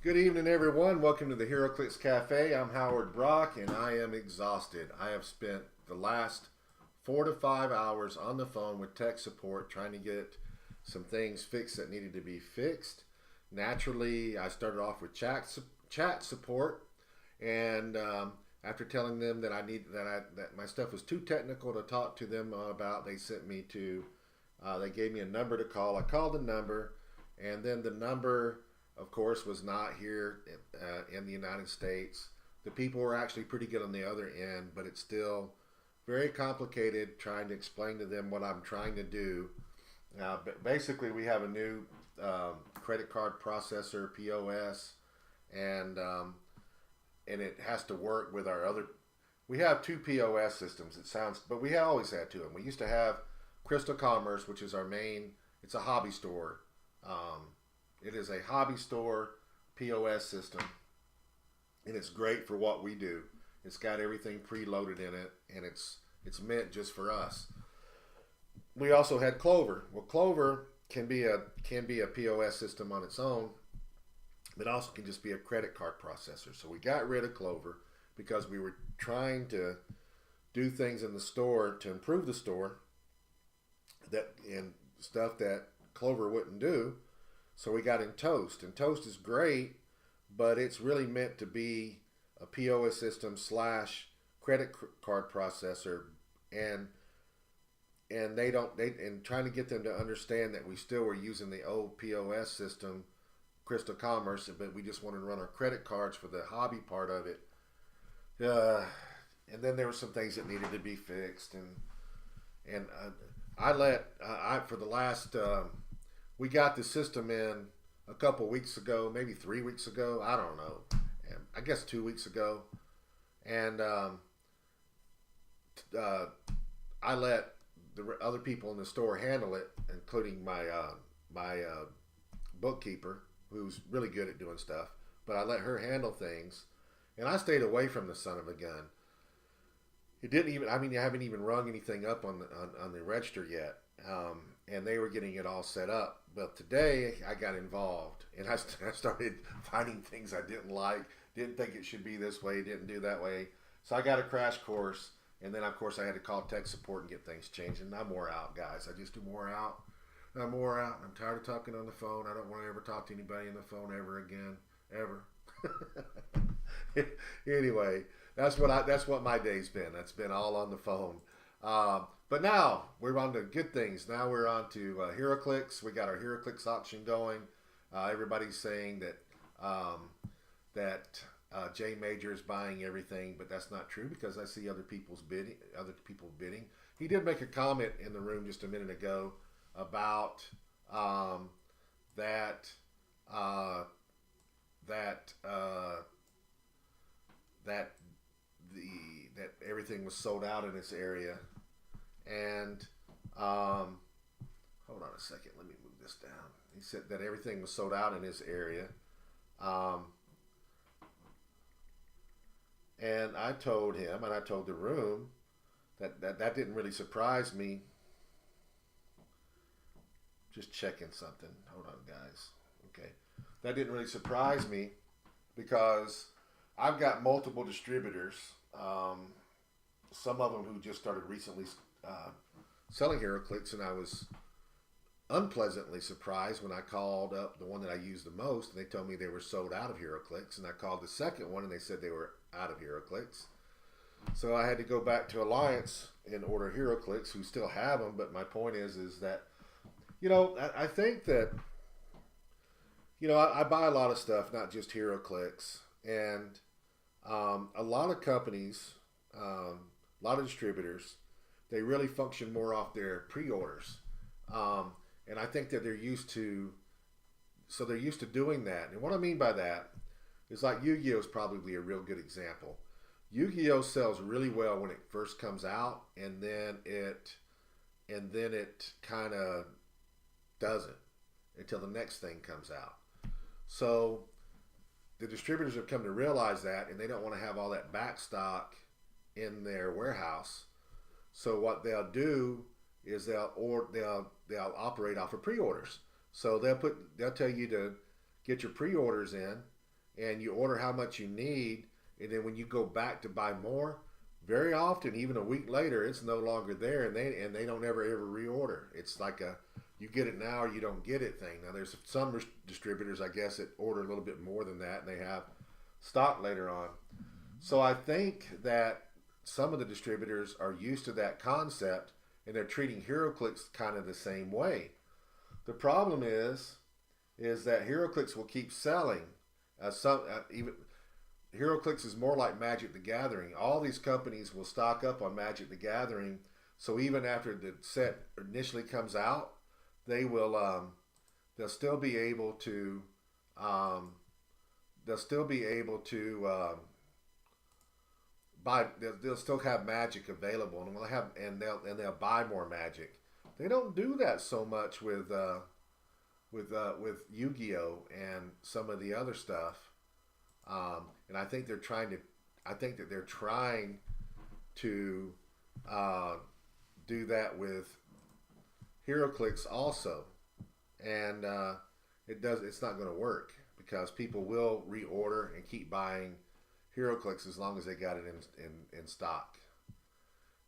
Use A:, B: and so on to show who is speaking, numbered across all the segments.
A: Good evening, everyone. Welcome to the HeroClix Cafe. I'm Howard Brock, and I am exhausted. I have spent the last 4 to 5 hours on the phone with tech support trying to get some things fixed that needed to be fixed. Naturally, I started off with chat support, and after telling them that that my stuff was too technical to talk to them about, they sent me to they gave me a number to call. I called the number, and then the number, of course, was not here in the United States. The people were actually pretty good on the other end, but it's still very complicated trying to explain to them what I'm trying to do. But basically, we have a new credit card processor (POS), and and it has to work with our other. We have two POS systems. It sounds, but we always had two of them. We used to have Crystal Commerce, which is our main. It's a hobby store. Um, it is a hobby store POS system, and it's great for what we do. It's got everything preloaded in it, and it's meant just for us. We also had Clover. Well, Clover can be a POS system on its own, but also can just be a credit card processor. So we got rid of Clover because we were trying to do things in the store to improve the store that and stuff that Clover wouldn't do. So we got in Toast, and Toast is great, but it's really meant to be a POS system slash credit card processor, and they don't they and trying to get them to understand that we still were using the old POS system, Crystal Commerce, but we just wanted to run our credit cards for the hobby part of it. Uh, and then there were some things that needed to be fixed, and I let I for the last we got the system in a couple weeks ago, maybe 3 weeks ago. I don't know. I guess 2 weeks ago, and uh, I let the other people in the store handle it, including my bookkeeper, who's really good at doing stuff. But I let her handle things, and I stayed away from the son of a gun. It didn't even. I mean, I haven't even rung anything up on the register yet, and they were getting it all set up. But today I got involved, and I started finding things I didn't like, didn't think it should be this way, didn't do that way. So I got a crash course, and then of course I had to call tech support and get things changed. And I'm wore out, guys. I just wore out. I'm wore out. I'm tired of talking on the phone. I don't want to ever talk to anybody on the phone ever again, ever. Anyway, that's what my day's been. That's been all on the phone. But now we're on to good things. Now we're on to HeroClix. We got our HeroClix auction going. Everybody's saying that Jay Major is buying everything, but that's not true because I see other people bidding. He did make a comment in the room just a minute ago about that uh, that that that everything was sold out in this area, and hold on a second, let me move this down. He said that everything was sold out in his area, um, and I told him, and I told the room that didn't really surprise me. Just checking something. Hold on, guys. Okay, that didn't really surprise me because I've got multiple distributors. Some of them who just started recently uh, selling HeroClix, and I was unpleasantly surprised when I called up the one that I use the most, and they told me they were sold out of HeroClix, and I called the second one, and they said they were out of HeroClix. So I had to go back to Alliance and order HeroClix, who still have them. But my point is that I think that I buy a lot of stuff, not just HeroClix, and a lot of companies, a lot of distributors, they really function more off their pre-orders, and I think that they're used to doing that. And what I mean by that is like Yu-Gi-Oh is probably a real good example. Yu-Gi-Oh sells really well when it first comes out, and then it kind of doesn't until the next thing comes out. So the distributors have come to realize that, and they don't want to have all that back stock in their warehouse. So what they'll do is they'll operate off of pre-orders. So they'll tell you to get your pre-orders in, and you order how much you need, and then when you go back to buy more, very often, even a week later, it's no longer there, and they don't ever reorder. It's like a you get it now or you don't get it thing. Now there's some distributors, I guess, that order a little bit more than that, and they have stock later on. So I think that some of the distributors are used to that concept, and they're treating HeroClix kind of the same way. The problem is that HeroClix will keep selling. Even HeroClix is more like Magic the Gathering. All these companies will stock up on Magic the Gathering, so even after the set initially comes out, they will they'll still be able to they'll still be able to buy. They'll still have Magic available, and they'll buy more Magic. They don't do that so much with Yu-Gi-Oh and some of the other stuff. And I think they're trying to. I think that they're trying to do that with HeroClix also, and it's not going to work because people will reorder and keep buying HeroClix as long as they got it in stock.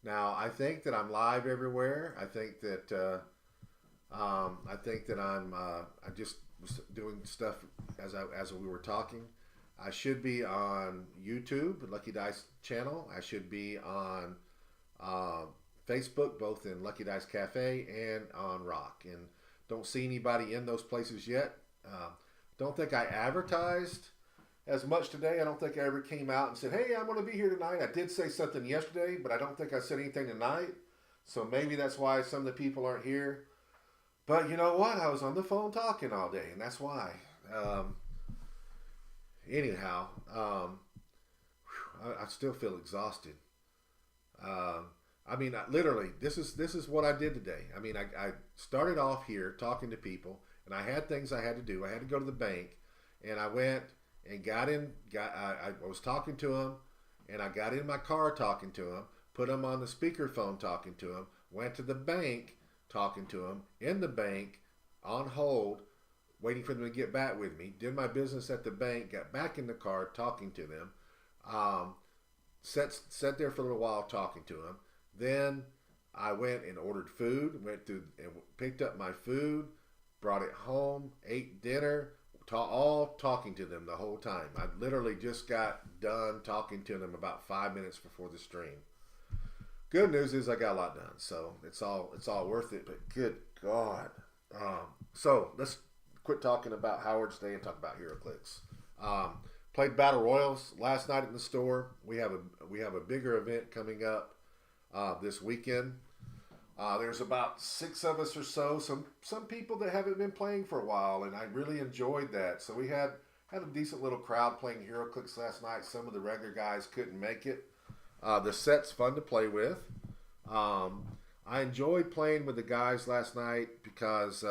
A: Now I think that I'm live everywhere. I think that I just was doing stuff as we were talking. I should be on YouTube, Lucky Dice channel. I should be on Facebook, both in Lucky Dice Cafe and on Rock. And don't see anybody in those places yet. Don't think I advertised as much today. I don't think I ever came out and said, hey, I'm going to be here tonight. I did say something yesterday, but I don't think I said anything tonight. So maybe that's why some of the people aren't here. But you know what? I was on the phone talking all day, and that's why. Anyhow, I still feel exhausted. I mean, literally, this is what I did today. I mean, I started off here talking to people, and I had things I had to do. I had to go to the bank, and I went and I was talking to him, and I got in my car talking to him, put him on the speakerphone talking to him, went to the bank talking to him, in the bank, on hold, waiting for them to get back with me, did my business at the bank, got back in the car talking to them, sat there for a little while talking to them. Then I went and ordered food, went through and picked up my food, brought it home, ate dinner, all talking to them the whole time. I literally just got done talking to them about 5 minutes before the stream. Good news is I got a lot done, so it's all worth it. But good God, so let's quit talking about Howard's Day and talk about HeroClix. Played Battle Royals last night in the store. We have a bigger event coming up this weekend. There's about 6 of us or so. Some people that haven't been playing for a while, and I really enjoyed that. So we had a decent little crowd playing HeroClix last night. Some of the regular guys couldn't make it. The set's fun to play with. I enjoyed playing with the guys last night because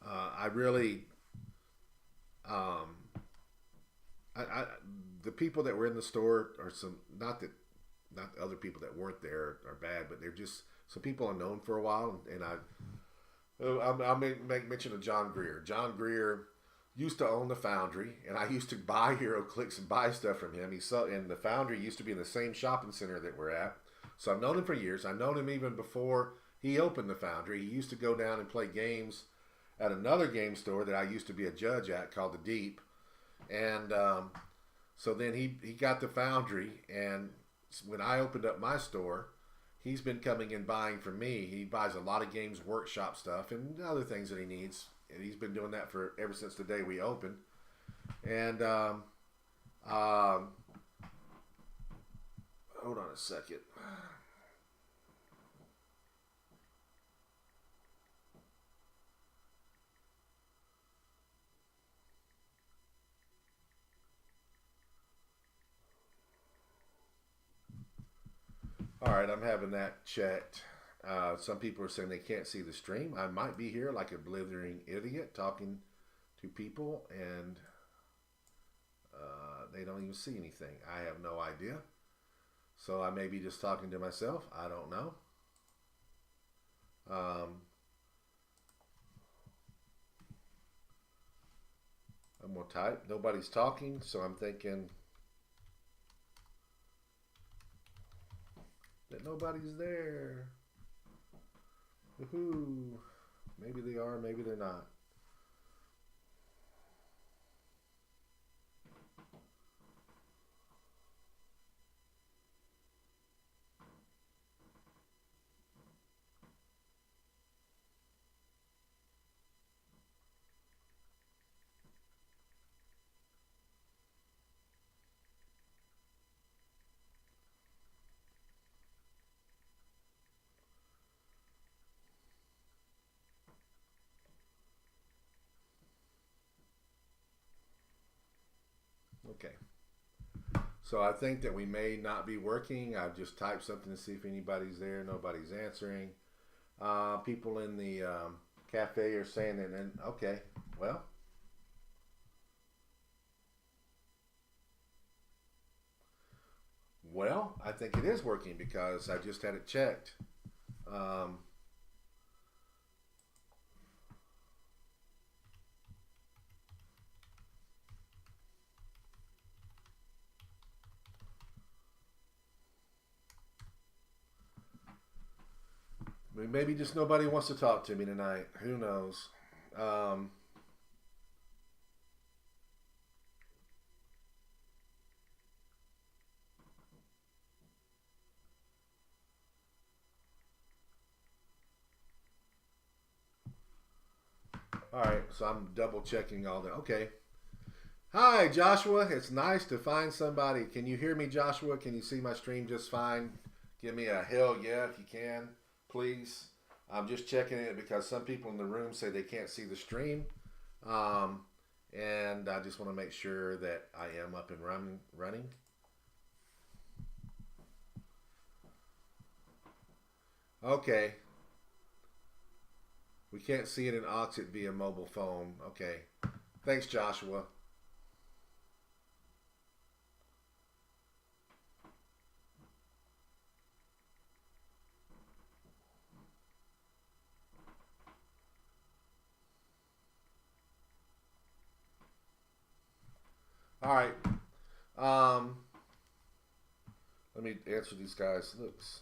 A: I really, the people that were in the store are not the other people that weren't there are bad, but they're just some people I've known for a while, and I'll make mention of John Greer. John Greer used to own the Foundry, and I used to buy HeroClix and buy stuff from him. And the Foundry used to be in the same shopping center that we're at. So I've known him for years. I've known him even before he opened the Foundry. He used to go down and play games at another game store that I used to be a judge at called The Deep. And so then he got the Foundry, and when I opened up my store, he's been coming and buying from me. He buys a lot of Games Workshop stuff and other things that he needs. And he's been doing that for ever since the day we opened. And hold on a second. All right, I'm having that checked. Some people are saying they can't see the stream. I might be here like a blithering idiot talking to people, and they don't even see anything. I have no idea. So I may be just talking to myself. I don't know. I'm gonna type. Nobody's talking, so I'm thinking that nobody's there. Woohoo! Maybe they are, maybe they're not. Okay. So I think that we may not be working. I've just typed something to see if anybody's there. Nobody's answering. People in the cafe are saying that, and okay, well, I think it is working because I just had it checked. Um, Maybe just nobody wants to talk to me tonight. Who knows? Um, all right, so I'm double checking all that. Okay. Hi, Joshua. It's nice to find somebody. Can you hear me, Joshua? Can you see my stream just fine? Give me a hell yeah if you can, please. I'm just checking it because some people in the room say they can't see the stream. Um, and I just want to make sure that I am up and running. Okay. We can't see it in Oxit via mobile phone. Okay. Thanks, Joshua. All right. Um, Let me answer these guys. Looks.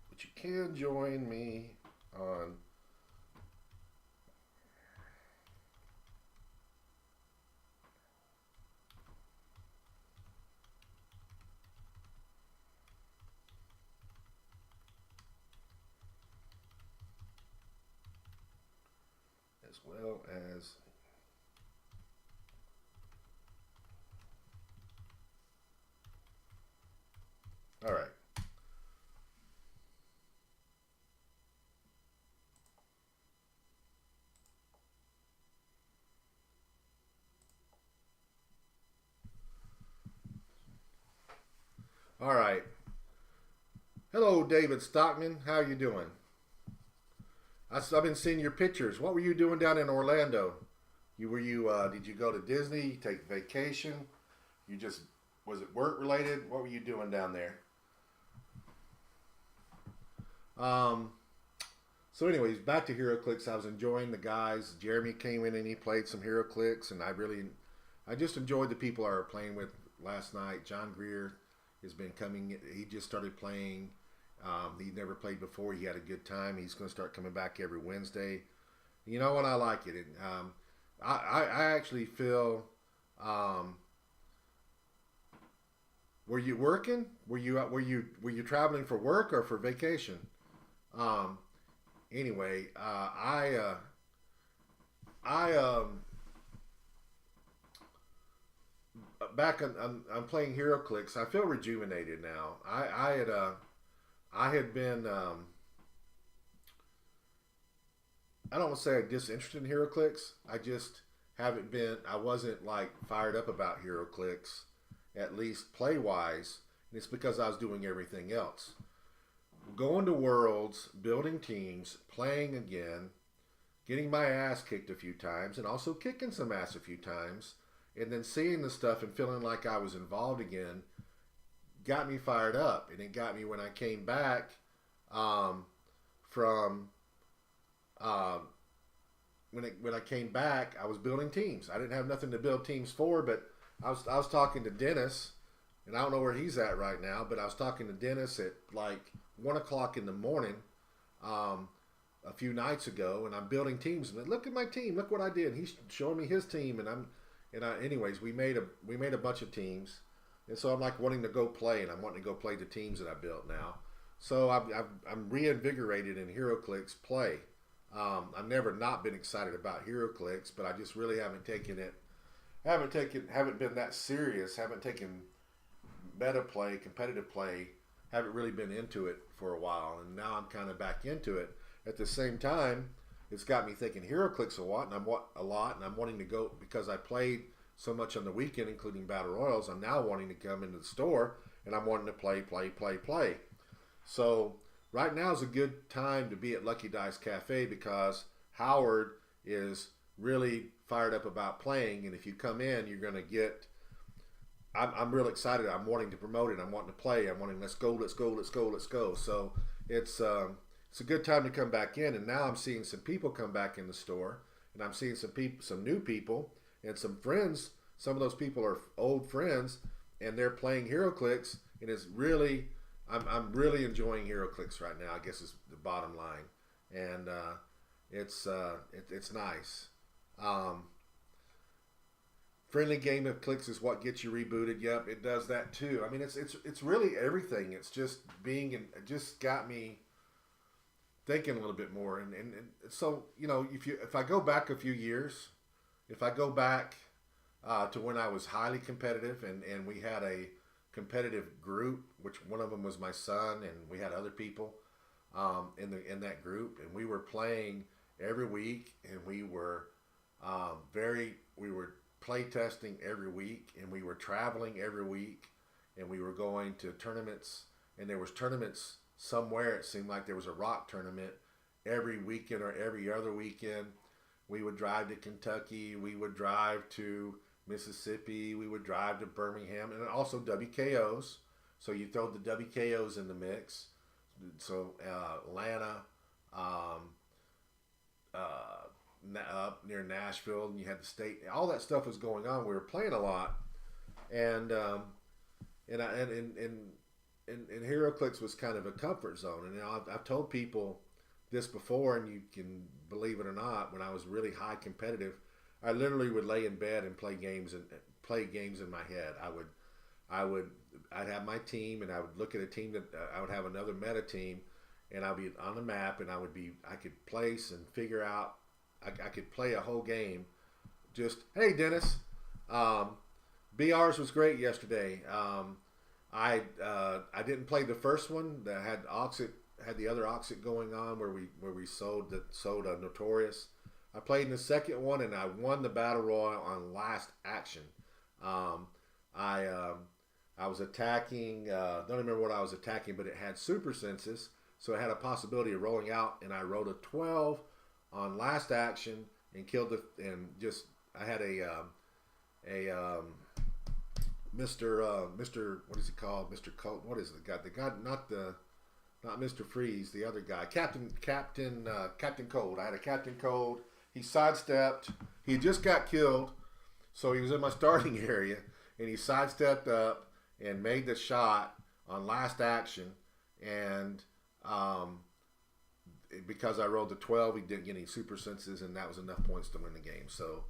A: But you can join me on as well as all right. All right. Hello, David Stockman. How you doing? I've been seeing your pictures. What were you doing down in Orlando? Did you go to Disney? Take vacation? You just was it work related? What were you doing down there? Um, so, anyways, back to HeroClix. I was enjoying the guys. Jeremy came in and he played some HeroClix, and I just enjoyed the people I were playing with last night. John Greer has been coming. He just started playing. He never played before. He had a good time. He's going to start coming back every Wednesday. You know what? I like it. And, I actually feel. Were you working? Were you traveling for work or for vacation? Um, anyway, I back on, I'm playing HeroClix. I feel rejuvenated now. I had been I don't want to say I'm disinterested in HeroClix. I just haven't been. I wasn't like fired up about HeroClix, at least play wise. And it's because I was doing everything else, going to worlds, building teams, playing again. getting my ass kicked a few times and also kicking some ass a few times, and then seeing the stuff and feeling like I was involved again got me fired up. And it got me when I came back from when I came back, I was building teams. I didn't have nothing to build teams for, but I was talking to Dennis, and I don't know where he's at right now, but I was talking to Dennis at like 1 o'clock in the morning a few nights ago, and I'm building teams. And look at my team, look what I did. And he's showing me his team, anyways, we made a bunch of teams, and so I'm like wanting to go play, and I'm wanting to go play the teams that I built now. So I'm reinvigorated in HeroClix play. I've never not been excited about HeroClix, but I just really haven't been that serious, haven't taken meta play, competitive play, haven't really been into it for a while, and now I'm kind of back into it. At the same time, it's got me thinking HeroClix a lot, and I'm wanting to go because I played so much on the weekend, including Battle Royals. I'm now wanting to come into the store, and I'm wanting to play. So right now is a good time to be at Lucky Dice Cafe because Howard is really fired up about playing, and if you come in, you're going to get. I'm real excited. I'm wanting to promote it. I'm wanting to play. I'm wanting let's go. So it's a good time to come back in, and now I'm seeing some people come back in the store, and I'm seeing some new people, and some friends. Some of those people are old friends, and they're playing HeroClix, and it's really. I'm really enjoying HeroClix right now, I guess is the bottom line. And it's nice. Friendly game of clicks is what gets you rebooted. Yep, it does that too. I mean, it's really everything. It's just it just got me thinking a little bit more. And so, if I go back a few years, if I go back to when I was highly competitive and we had a competitive group, which one of them was my son, and we had other people in that group, and we were playing every week, and we were play testing every week, and we were traveling every week, and we were going to tournaments, and there was tournaments somewhere. It seemed like there was a rock tournament every weekend or every other weekend. We would drive to Kentucky, we would drive to Mississippi, we would drive to Birmingham, and also WKOs. So you throw the WKOs in the mix. So Atlanta, up near Nashville, and you had the state. All that stuff was going on. We were playing a lot, and HeroClix was kind of a comfort zone. And I've told people this before, and you can believe it or not. When I was really high competitive, I literally would lay in bed and play games in my head. I'd have my team, and I would look at a team that I would have another meta team, and I'd be on the map, and I could place and figure out. I could play a whole game. Just hey, Dennis, BRs was great yesterday. I didn't play the first one that had the other Oxit going on where we sold a Notorious. I played in the second one, and I won the Battle Royal on last action. I was attacking, don't remember what I was attacking, but it had super senses, so it had a possibility of rolling out, and I rolled a 12 on last action and killed I had a Mr. what is he called? Mr. Colt. What is the guy? Not Mr. Freeze, the other guy. Captain Cold. I had a Captain Cold. He sidestepped. He just got killed, so he was in my starting area, and he sidestepped up and made the shot on last action, and because I rolled the 12, he didn't get any super senses, and that was enough points to win the game. So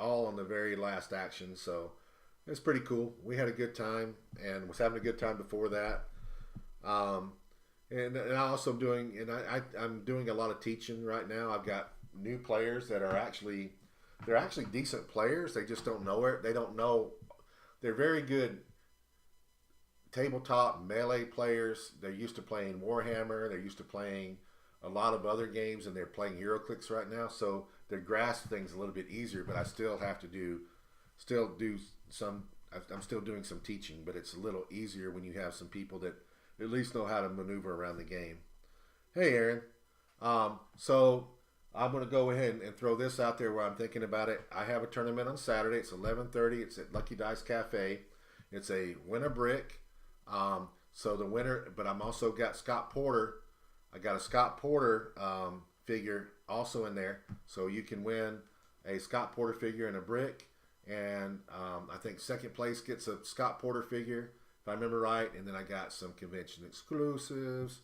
A: all on the very last action. So it's pretty cool. We had a good time, and was having a good time before that. And I also doing, and I'm doing a lot of teaching right now. I've got new players that are actually decent players. They just don't know it. They don't know. They're very good tabletop melee players. They're used to playing Warhammer. They're used to playing a lot of other games, and they're playing HeroClix right now. So they grasp things a little bit easier. But I still have to do some. I'm still doing some teaching, but it's a little easier when you have some people that at least know how to maneuver around the game. Hey, Aaron. So I'm going to go ahead and throw this out there while I'm thinking about it. I have a tournament on Saturday. It's 11:30. It's at Lucky Dice Cafe. It's a win a brick. So the winner, but I'm also got Scott Porter. I got a Scott Porter figure also in there. So you can win a Scott Porter figure and a brick. And I think second place gets a Scott Porter figure, if I remember right. And then I got some convention exclusives.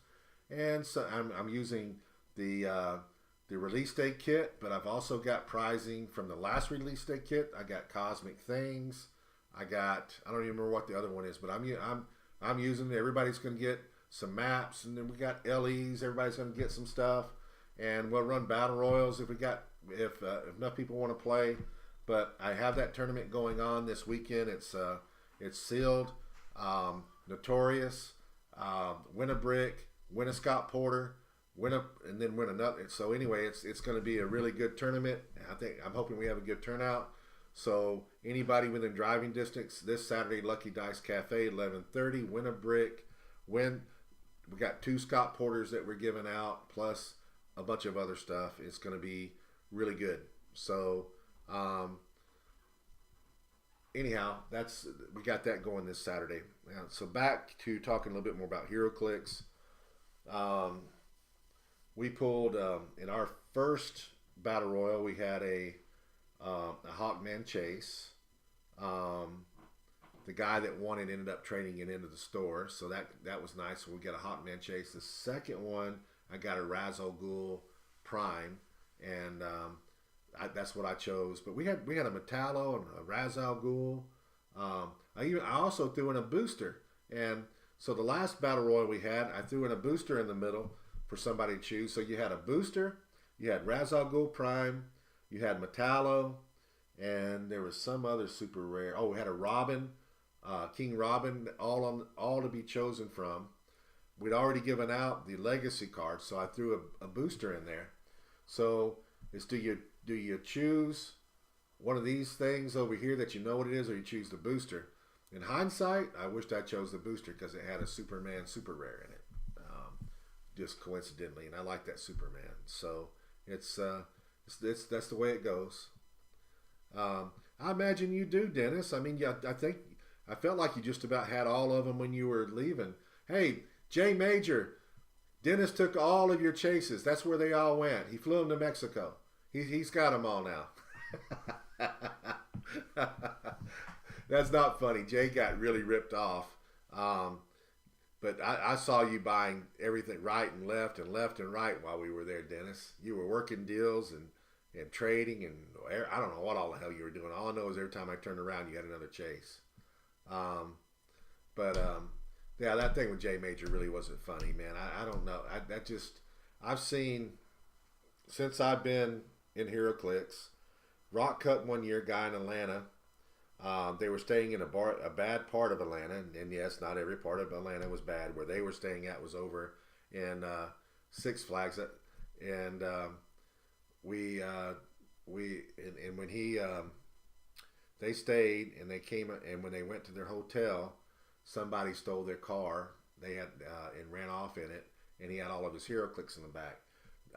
A: And so I'm using the release day kit, but I've also got prizing from the last release day kit. I got Cosmic Things. I don't even remember what the other one is, but I'm using it. Everybody's going to get some maps, and then we got LEs. Everybody's going to get some stuff, and we'll run battle royals if enough people want to play. But I have that tournament going on this weekend. It's sealed, Notorious, win a brick, win a Scott Porter, and then win another. So anyway, it's going to be a really good tournament. I'm hoping we have a good turnout. So anybody within driving distance this Saturday, Lucky Dice Cafe, 11:30. Win a brick. We got 2 Scott Porters that we're giving out, plus a bunch of other stuff. It's going to be really good. So anyhow, we got that going this Saturday. So back to talking a little bit more about HeroClix. We pulled in our first battle royal. We had a Hawkman chase. The guy that won it ended up trading it into the store, so that was nice. So we got a Hawkman chase. The second one, I got a Ra's al Ghul Prime, and that's what I chose. But we had a Metallo and a Ra's al Ghul. I also threw in a booster, and so the last battle royal we had, I threw in a booster in the middle for somebody to choose. So you had a booster, you had Ra's al Ghul Prime, you had Metallo, and there was some other super rare. Oh, we had a Robin, King Robin, all to be chosen from. We'd already given out the legacy card, so I threw a booster in there. So it's do you choose one of these things over here that you know what it is, or you choose the booster? In hindsight, I wished I chose the booster because it had a Superman super rare in it, just coincidentally, and I like that Superman. So it's that's the way it goes. I imagine you do, Dennis. I mean, yeah, I felt like you just about had all of them when you were leaving. Hey, Jay Major, Dennis took all of your chases. That's where they all went. He flew them to Mexico. He's got them all now. That's not funny. Jay got really ripped off. But I saw you buying everything right and left and right while we were there, Dennis. You were working deals and trading, and I don't know what all the hell you were doing. All I know is every time I turned around, you had another chase. Yeah, that thing with Jay Major really wasn't funny, man. I don't know. I've seen, since I've been in HeroClix, Rock cut one year, guy in Atlanta. They were staying in a bad part of Atlanta, and yes, not every part of Atlanta was bad. Where they were staying at was over in Six Flags, and when they stayed and they came, and when they went to their hotel, somebody stole their car. They had and ran off in it, and he had all of his HeroClix in the back.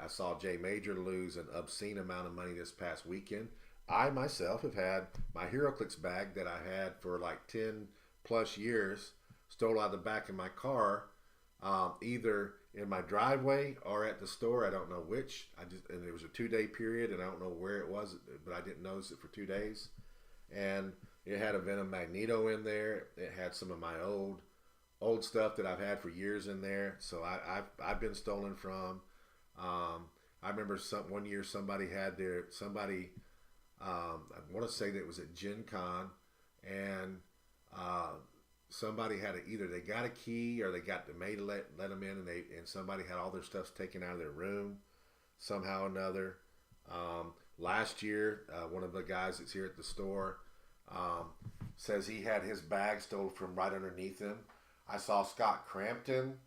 A: I saw Jay Major lose an obscene amount of money this past weekend. I myself have had my HeroClix bag that I had for like 10 plus years stole out of the back of my car, either in my driveway or at the store. I don't know which. And it was a 2-day period, and I don't know where it was, but I didn't notice it for 2 days. And it had a Venom Magneto in there. It had some of my old stuff that I've had for years in there. So I've been stolen from. I remember one year somebody I want to say that it was at Gen Con, and somebody had either they got a key or they got the maid to let them in, and somebody had all their stuff taken out of their room somehow or another. Last year, one of the guys that's here at the store says he had his bag stolen from right underneath him. I saw Scott Crampton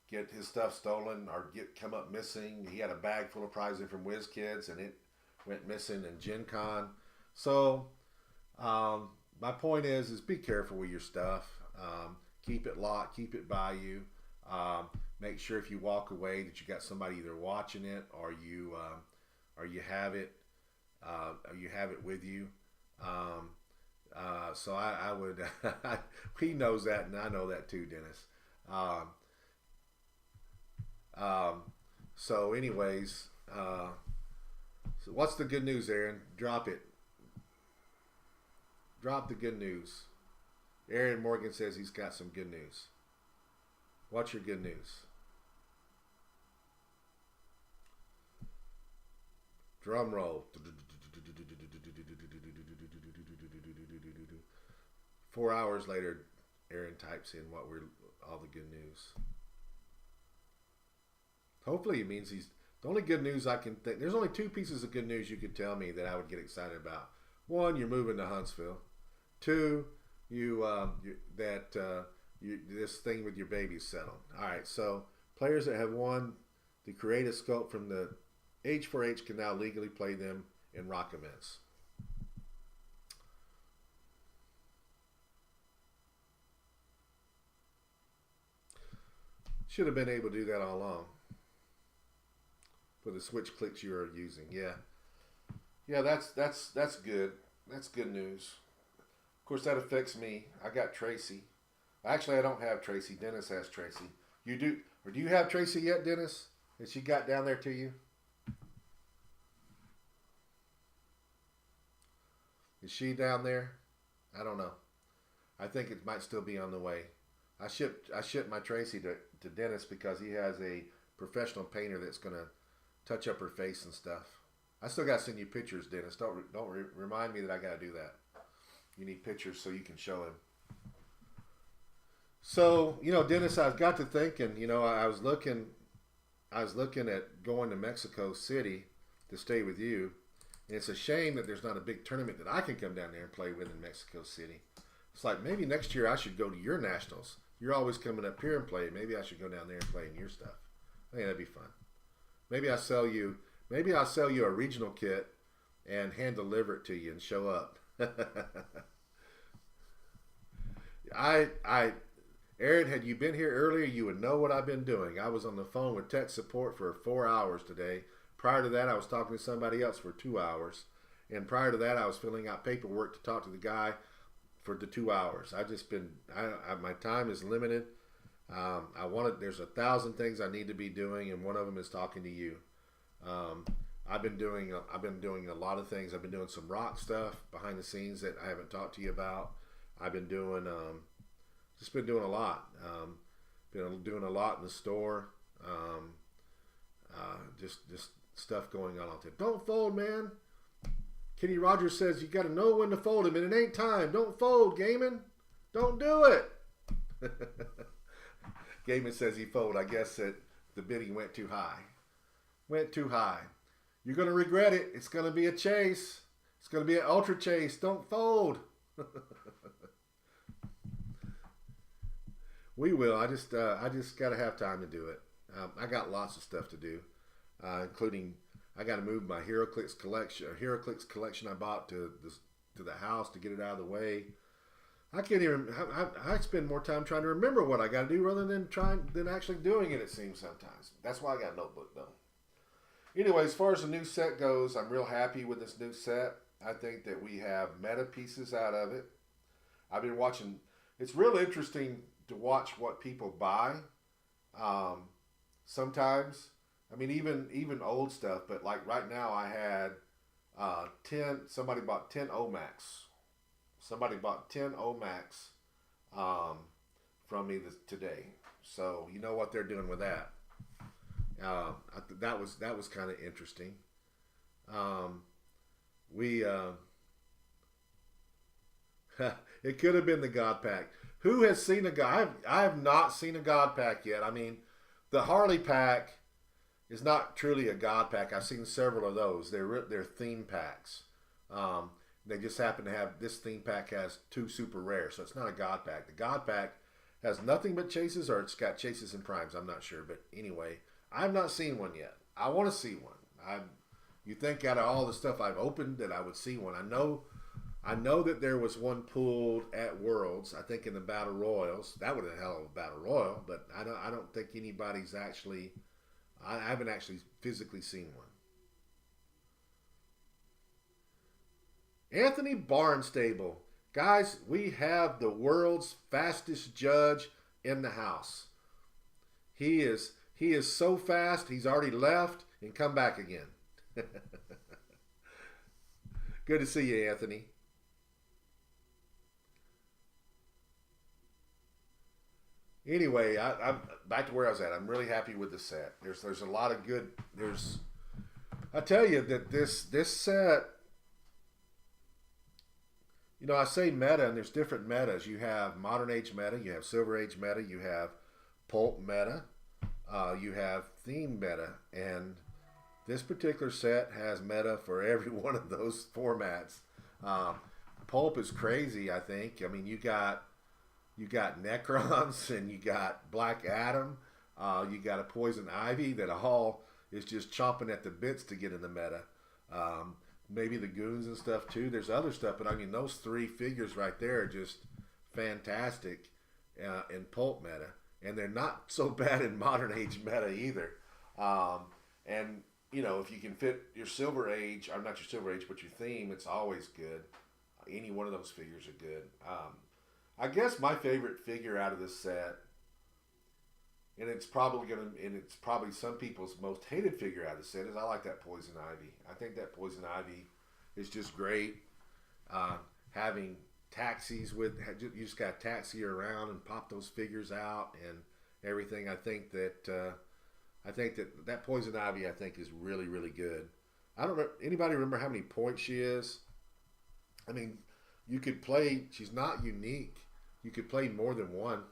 A: get his stuff stolen or come up missing. He had a bag full of prizes from WizKids, and it went missing in Gen Con. So my point is be careful with your stuff. Keep it locked, keep it by you. Make sure if you walk away that you got somebody either watching it or you or you have it, or you have it with you. Um, so I would, he knows that, and I know that too, Dennis. Um, um, so, anyways, so what's the good news, Aaron? Drop it. Drop the good news. Aaron Morgan says he's got some good news. What's your good news? Drum roll. 4 hours later, Aaron types in all the good news. Hopefully, it means he's the only good news I can think. There's only two pieces of good news you could tell me that I would get excited about. One, you're moving to Huntsville. Two, this thing with your baby's settled. All right, so players that have won the Creative Scope from the H4H can now legally play them in rock events. Should have been able to do that all along. For the switch clicks you are using. Yeah, that's good. That's good news. Of course, that affects me. I got Tracy. Actually, I don't have Tracy. Dennis has Tracy. You do, or do you have Tracy yet, Dennis? Has she got down there to you? Is she down there? I don't know. I think it might still be on the way. I shipped my Tracy to Dennis because he has a professional painter that's gonna touch up her face and stuff. I still gotta send you pictures, Dennis. Don't remind me that I gotta do that. You need pictures so you can show him. So Dennis, I've got to thinking. I was looking at going to Mexico City to stay with you. And it's a shame that there's not a big tournament that I can come down there and play with in Mexico City. It's like maybe next year I should go to your nationals. You're always coming up here and play. Maybe I should go down there and play in your stuff. I think that'd be fun. Maybe I'll sell you a regional kit and hand deliver it to you and show up. Aaron, had you been here earlier, you would know what I've been doing. I was on the phone with tech support for 4 hours today. Prior to that, I was talking to somebody else for 2 hours. And prior to that, I was filling out paperwork to talk to the guy for the 2 hours. My time is limited. There's 1,000 things I need to be doing, and one of them is talking to you. I've been doing a lot of things. I've been doing some rock stuff behind the scenes that I haven't talked to you about. I've been doing just been doing a lot. Been doing a lot in the store. Just stuff going on out there. Don't fold, man. Kenny Rogers says you got to know when to fold him, and it ain't time. Don't fold, Gaiman. Don't do it. Gaiman says he folded. I guess that the bidding went too high. Went too high. You're going to regret it. It's going to be a chase. It's going to be an ultra chase. Don't fold. We will. I just got to have time to do it. I got lots of stuff to do, including I got to move my HeroClix collection I bought to the house to get it out of the way. I can't even. I spend more time trying to remember what I got to do rather than actually doing it. It seems sometimes. That's why I got a notebook though. Anyway, as far as the new set goes, I'm real happy with this new set. I think that we have meta pieces out of it. I've been watching. It's real interesting to watch what people buy. Sometimes, I mean, even old stuff. But like right now, I had 10. Somebody bought 10 Omax. Somebody bought 10 Omax from me today. So you know what they're doing with that. That was kind of interesting. It could have been the God Pack. Who has seen a God? I have not seen a God Pack yet. I mean, the Harley Pack is not truly a God Pack. I've seen several of those. They're theme packs. They just happen to have, this theme pack has 2 super rares, so it's not a God Pack. The God Pack has nothing but chases, or it's got chases and primes. I'm not sure, but anyway, I've not seen one yet. I want to see one. You think out of all the stuff I've opened that I would see one. I know that there was one pulled at Worlds. I think in the Battle Royals. That would have been a hell of a Battle Royal, but I don't think anybody's actually. I haven't actually physically seen one. Anthony Barnstable. Guys, we have the world's fastest judge in the house. He is so fast. He's already left and come back again. Good to see you, Anthony. Anyway, I'm back to where I was at. I'm really happy with the set. There's a lot of good. I tell you that this set. I say meta, and there's different metas. You have modern age meta, you have silver age meta, you have pulp meta, you have theme meta, and this particular set has meta for every one of those formats. Um, Pulp is crazy. I think. I mean, you got Necrons and you got Black Adam. You got a Poison Ivy that all is just chomping at the bits to get in the meta. Um, Maybe the goons and stuff too. There's other stuff, but I mean those three figures right there are just fantastic in pulp meta, and they're not so bad in modern age meta either. And if you can fit your silver age, or not your silver age, but your theme, it's always good. Any one of those figures are good. I guess my favorite figure out of this set, and it's probably some people's most hated figure out of the set, is I like that Poison Ivy. I think that Poison Ivy is just great. Having taxis you just got to taxi around and pop those figures out and everything. I think that Poison Ivy I think is really really good. I don't know. Anybody remember how many points she is? I mean, you could play. She's not unique. You could play more than one.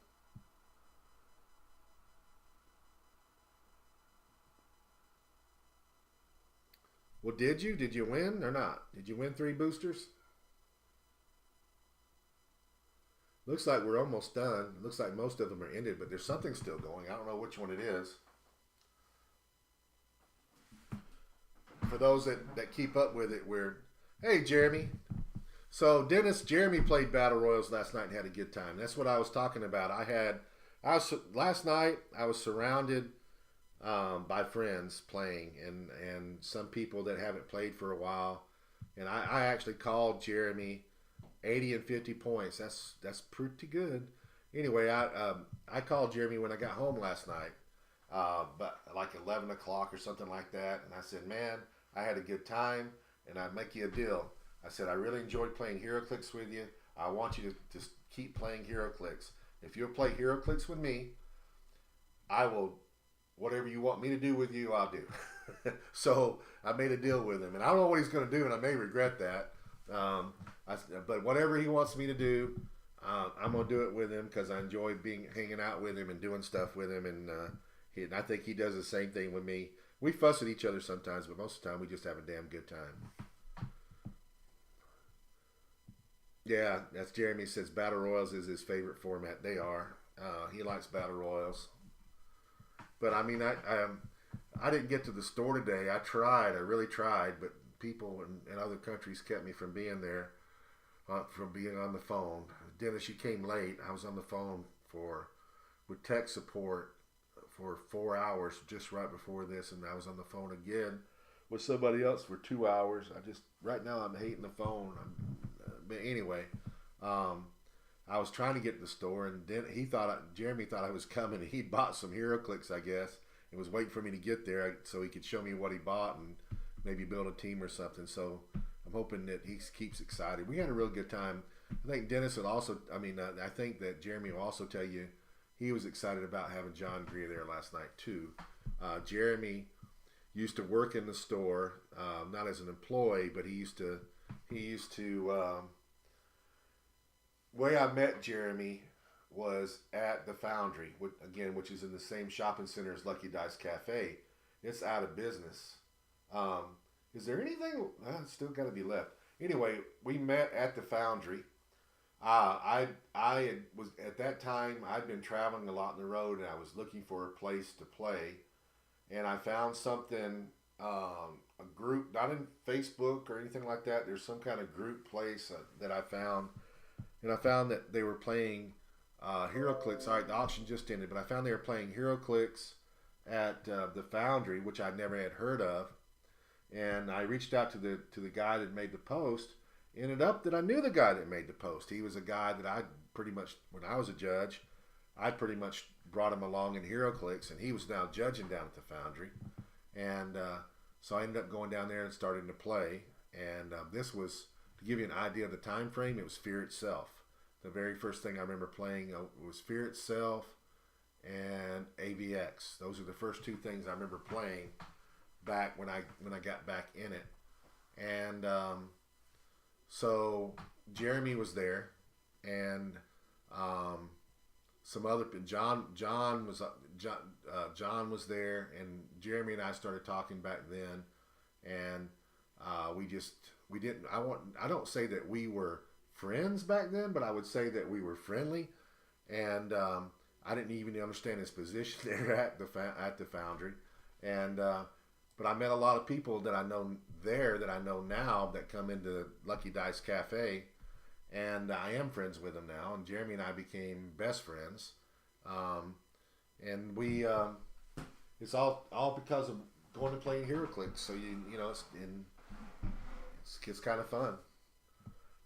A: Well, did you? Did you win or not? Did you win three boosters? Looks like we're almost done. Looks like most of them are ended, but there's something still going. I don't know which one it is. For those that keep up with it, hey, Jeremy. So, Dennis, Jeremy played Battle Royals last night and had a good time. That's what I was talking about. Last night, I was surrounded by friends playing and some people that haven't played for a while. And I actually called Jeremy 80 and 50 points. That's pretty good. Anyway, I called Jeremy when I got home last night, but like 11 o'clock or something like that. And I said, man, I had a good time, and I'd make you a deal. I said, I really enjoyed playing HeroClix with you. I want you to just keep playing HeroClix. If you'll play HeroClix with me, I will, whatever you want me to do with you, I'll do. So I made a deal with him, and I don't know what he's going to do, and I may regret that. Um, but whatever he wants me to do, I'm going to do it with him because I enjoy hanging out with him and doing stuff with him, and I think he does the same thing with me. We fuss at each other sometimes, but most of the time we just have a damn good time. Yeah, that's Jeremy says Battle Royals is his favorite format. They are. He likes Battle Royals. But I mean, I didn't get to the store today. I tried. I really tried. But people in other countries kept me from being there, from being on the phone. Dennis, you came late. I was on the phone with tech support for 4 hours just right before this, and I was on the phone again with somebody else for 2 hours. Right now I'm hating the phone. But anyway, I was trying to get to the store, and then Jeremy thought I was coming. And he bought some HeroClix, I guess, and was waiting for me to get there so he could show me what he bought and maybe build a team or something. So I'm hoping that he keeps excited. We had a real good time. I think Dennis would also. I think that Jeremy will also tell you he was excited about having John Greer there last night too. Jeremy used to work in the store, not as an employee, but he used to. Way I met Jeremy was at the Foundry, which is in the same shopping center as Lucky Dice Cafe. It's out of business. Is there anything? It's still got to be left. Anyway, we met at the Foundry. Was at that time I'd been traveling a lot on the road, and I was looking for a place to play, and I found something, a group, not in Facebook or anything like that. There's some kind of group place that I found, and I found that they were playing HeroClix. All right, the auction just ended, but I found they were playing HeroClix at the Foundry, which I never had heard of, and I reached out to the guy that made the post, ended up that I knew the guy that made the post. He was a guy that I pretty much, when I was a judge, I pretty much brought him along in HeroClix, and he was now judging down at the Foundry. And so I ended up going down there and starting to play. And this was, to give you an idea of the time frame, it was Fear itself. The very first thing I remember playing was Fear itself and AVX. Those are the first two things I remember playing back when I got back in it. And so Jeremy was there, and some other John was there, and Jeremy and I started talking back then, and we didn't. I don't say that we were friends back then, but I would say that we were friendly, and I didn't even understand his position there at the Foundry, and but I met a lot of people that I know there that I know now that come into Lucky Dice Cafe, and I am friends with them now. And Jeremy and I became best friends, and we it's all because of going to play HeroClix. So you know it's kind of fun.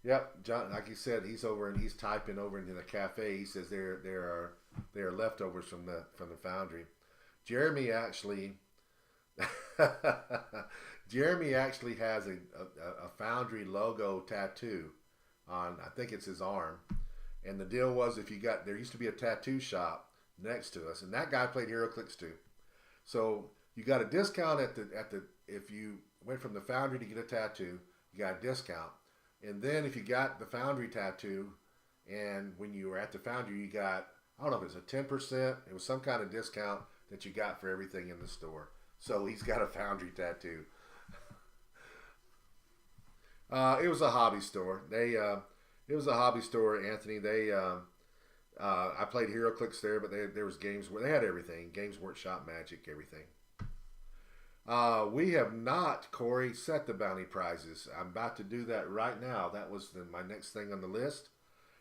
A: Yep, John, like you said, he's over and he's typing over into the cafe. He says there are leftovers from the Foundry. Jeremy actually has a Foundry logo tattoo on, I think it's his arm. And the deal was, there used to be a tattoo shop next to us, and that guy played HeroClix too. So you got a discount if you went from the Foundry to get a tattoo, you got a discount. And then if you got the Foundry tattoo, and when you were at the Foundry, you got, I don't know if it was a 10%, it was some kind of discount that you got for everything in the store. So he's got a Foundry tattoo. It was a hobby store. It was a hobby store, Anthony. I played HeroClix there, but there was games where they had everything. Games Workshop, Magic, everything. We have not, Corey, set the bounty prizes. I'm about to do that right now. That was my next thing on the list.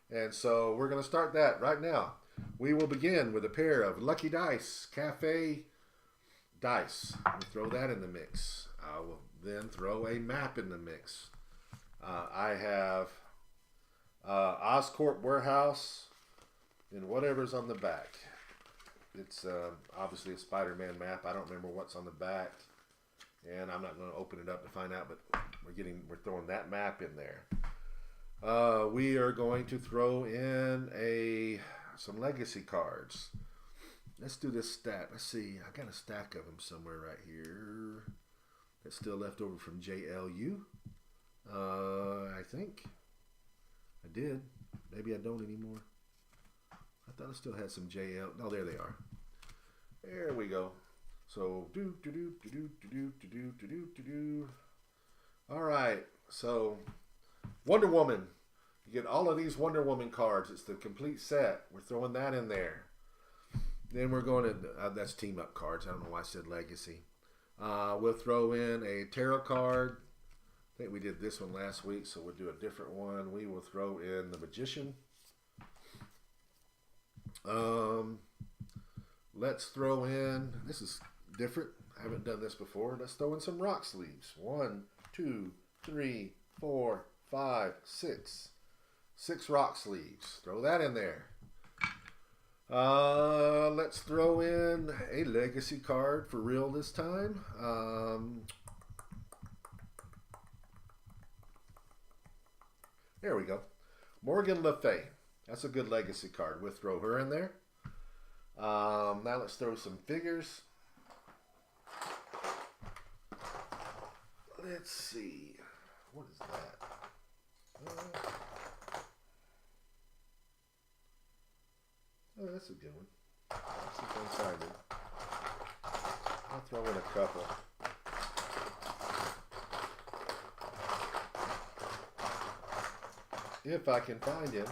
A: And so we're going to start that right now. We will begin with a pair of Lucky Dice Cafe dice. We'll throw that in the mix. I will then throw a map in the mix. I have Oscorp Warehouse and whatever's on the back. It's obviously a Spider-Man map. I don't remember what's on the back, and I'm not going to open it up to find out. But we're throwing that map in there. We are going to throw in some legacy cards. Let's do this stack. Let's see. I got a stack of them somewhere right here. That's still left over from JLU. I think I did. Maybe I don't anymore. I thought I still had some JL. No, there they are. There we go. So All right. So Wonder Woman. You get all of these Wonder Woman cards. It's the complete set. We're throwing that in there. Then we're going to that's team up cards. I don't know why I said legacy. We'll throw in a tarot card. I think we did this one last week, so we'll do a different one. We will throw in the Magician. Let's throw in, this is different. I haven't done this before. Let's throw in some rock sleeves. 1, 2, 3, 4, 5, 6. 6 rock sleeves. Throw that in there. Let's throw in a legacy card for real this time. There we go. Morgan Le Fay. That's a good legacy card. We'll throw her in there. Now let's throw some figures. Let's see. What is that? Oh, that's a good one. Let's see what's inside it. I'll throw in a couple. If I can find him.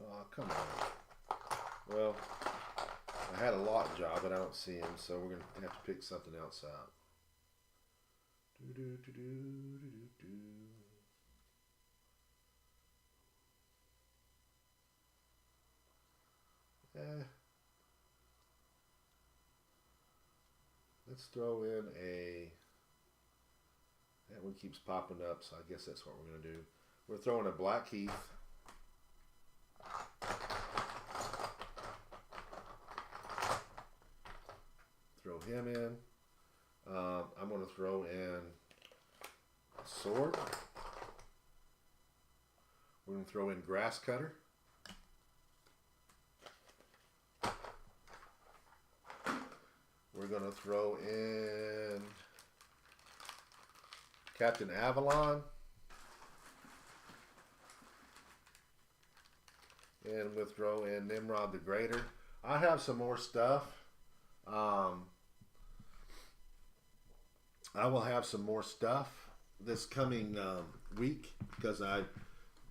A: Oh, come on. Well, I had a lock job, but I don't see him, so we're going to have to pick something else out. let's throw in a. That one keeps popping up, so I guess that's what we're going to do. We're throwing a Blackheath. Throw him in. I'm going to throw in a Sword. We're going to throw in Grass Cutter. We're going to throw in Captain Avalon. And we'll throw in Nimrod the Greater. I have some more stuff. I will have some more stuff this coming week because I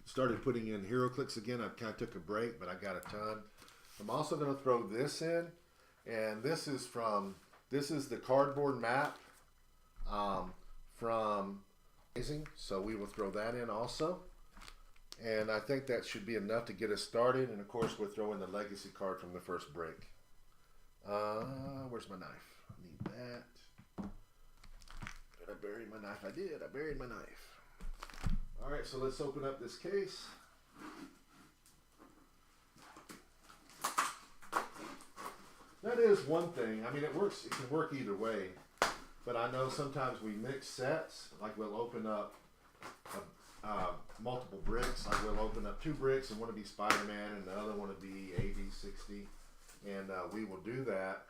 A: started putting in HeroClix again. I kind of took a break, but I got a ton. I'm also going to throw this in, and this is the cardboard map from Amazing. So we will throw that in also. And I think that should be enough to get us started. And of course, we'll throw in the legacy card from the first break. Where's my knife? I need that. Did I bury my knife? I did. I buried my knife. All right, so let's open up this case. That is one thing. I mean, it works. It can work either way. But I know sometimes we mix sets. Like we'll open up multiple bricks. Like we'll open up 2 bricks and one will be Spider-Man and the other one will be AV60, and we will do that.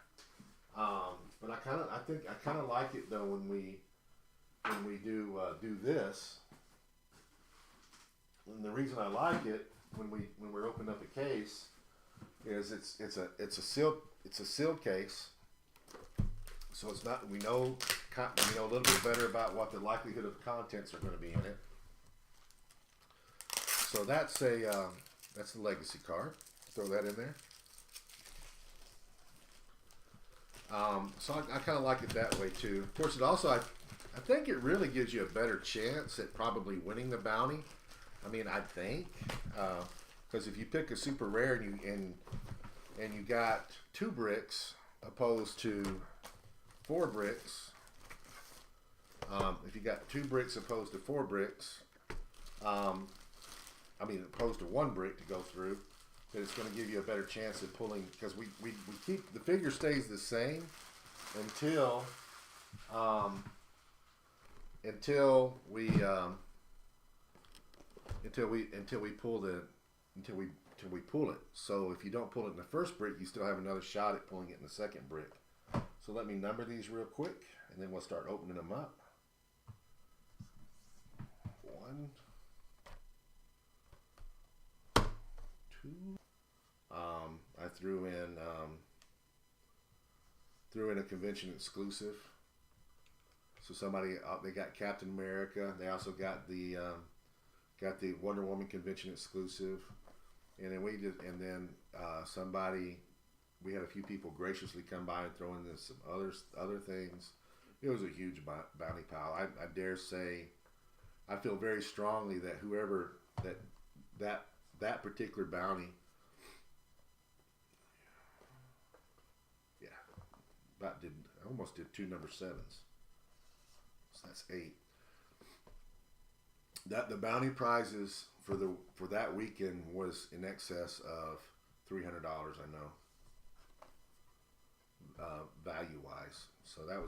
A: But I kind of like it though when we do this. And the reason I like it when we're opening up a case is it's a sealed case, so it's not we know a little bit better about what the likelihood of contents are going to be in it. So that's the legacy card. Throw that in there. So I kind of like it that way too. Of course, it also I think it really gives you a better chance at probably winning the bounty. I mean, I think because if you pick a super rare and you got 2 bricks opposed to 4 bricks, if you got 2 bricks opposed to 4 bricks, opposed to 1 brick to go through, that it's going to give you a better chance at pulling, because we keep the figure stays the same until we pull it. So if you don't pull it in the first brick, you still have another shot at pulling it in the second brick. So let me number these real quick, and then we'll start opening them up. 1, 2. I threw in a convention exclusive. So somebody they got Captain America. They also got the Wonder Woman convention exclusive, and then we had a few people graciously come by and throw in some other things. It was a huge bounty pile. I dare say, I feel very strongly that whoever that particular bounty, I almost did 2 number 7s. So that's 8. That the bounty prizes for that weekend was in excess of $300. I know, value wise. So that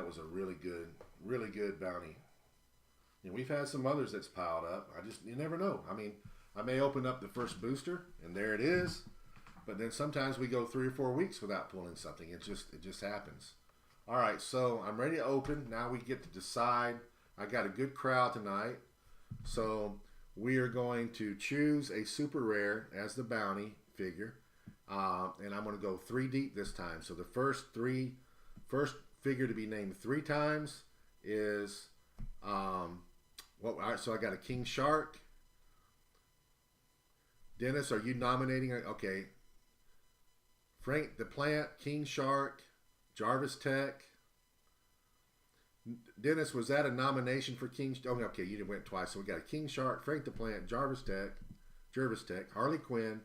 A: was a really good bounty. And we've had some others that's piled up. You never know. I mean, I may open up the first booster and there it is, but then sometimes we go 3 or 4 weeks without pulling something. It just happens. All right, so I'm ready to open. Now we get to decide. I got a good crowd tonight, so we are going to choose a super rare as the bounty figure, and I'm going to go 3 deep this time. So the first figure to be named 3 times is all right. So I got a King Shark. Dennis, are you nominating? Okay. Frank the Plant, King Shark, Jarvis Tech. Dennis, was that a nomination for King? Oh, okay, you went twice. So we got a King Shark, Frank the Plant, Jarvis Tech, Harley Quinn,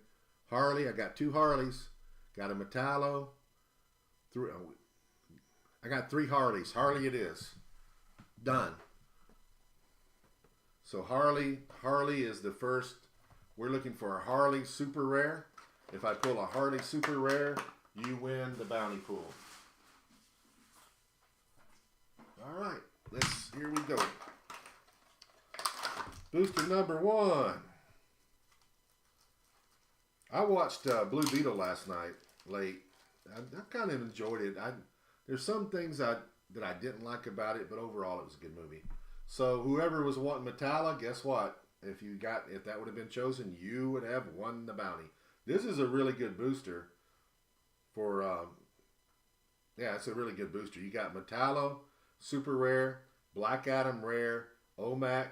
A: Harley. I got 2 Harleys. Got a Metallo. I got 3 Harleys. Harley it is. Done. So Harley is the first. We're looking for a Harley super rare. If I pull a Harley super rare, you win the bounty pool. All right, here we go. Booster number 1. I watched Blue Beetle last night late. I kind of enjoyed it. There's some things that I didn't like about it, but overall it was a good movie. So whoever was wanting Metallo, guess what? If that would have been chosen, you would have won the bounty. This is a really good booster for yeah, it's a really good booster. You got Metallo, super rare, Black Adam rare, OMAC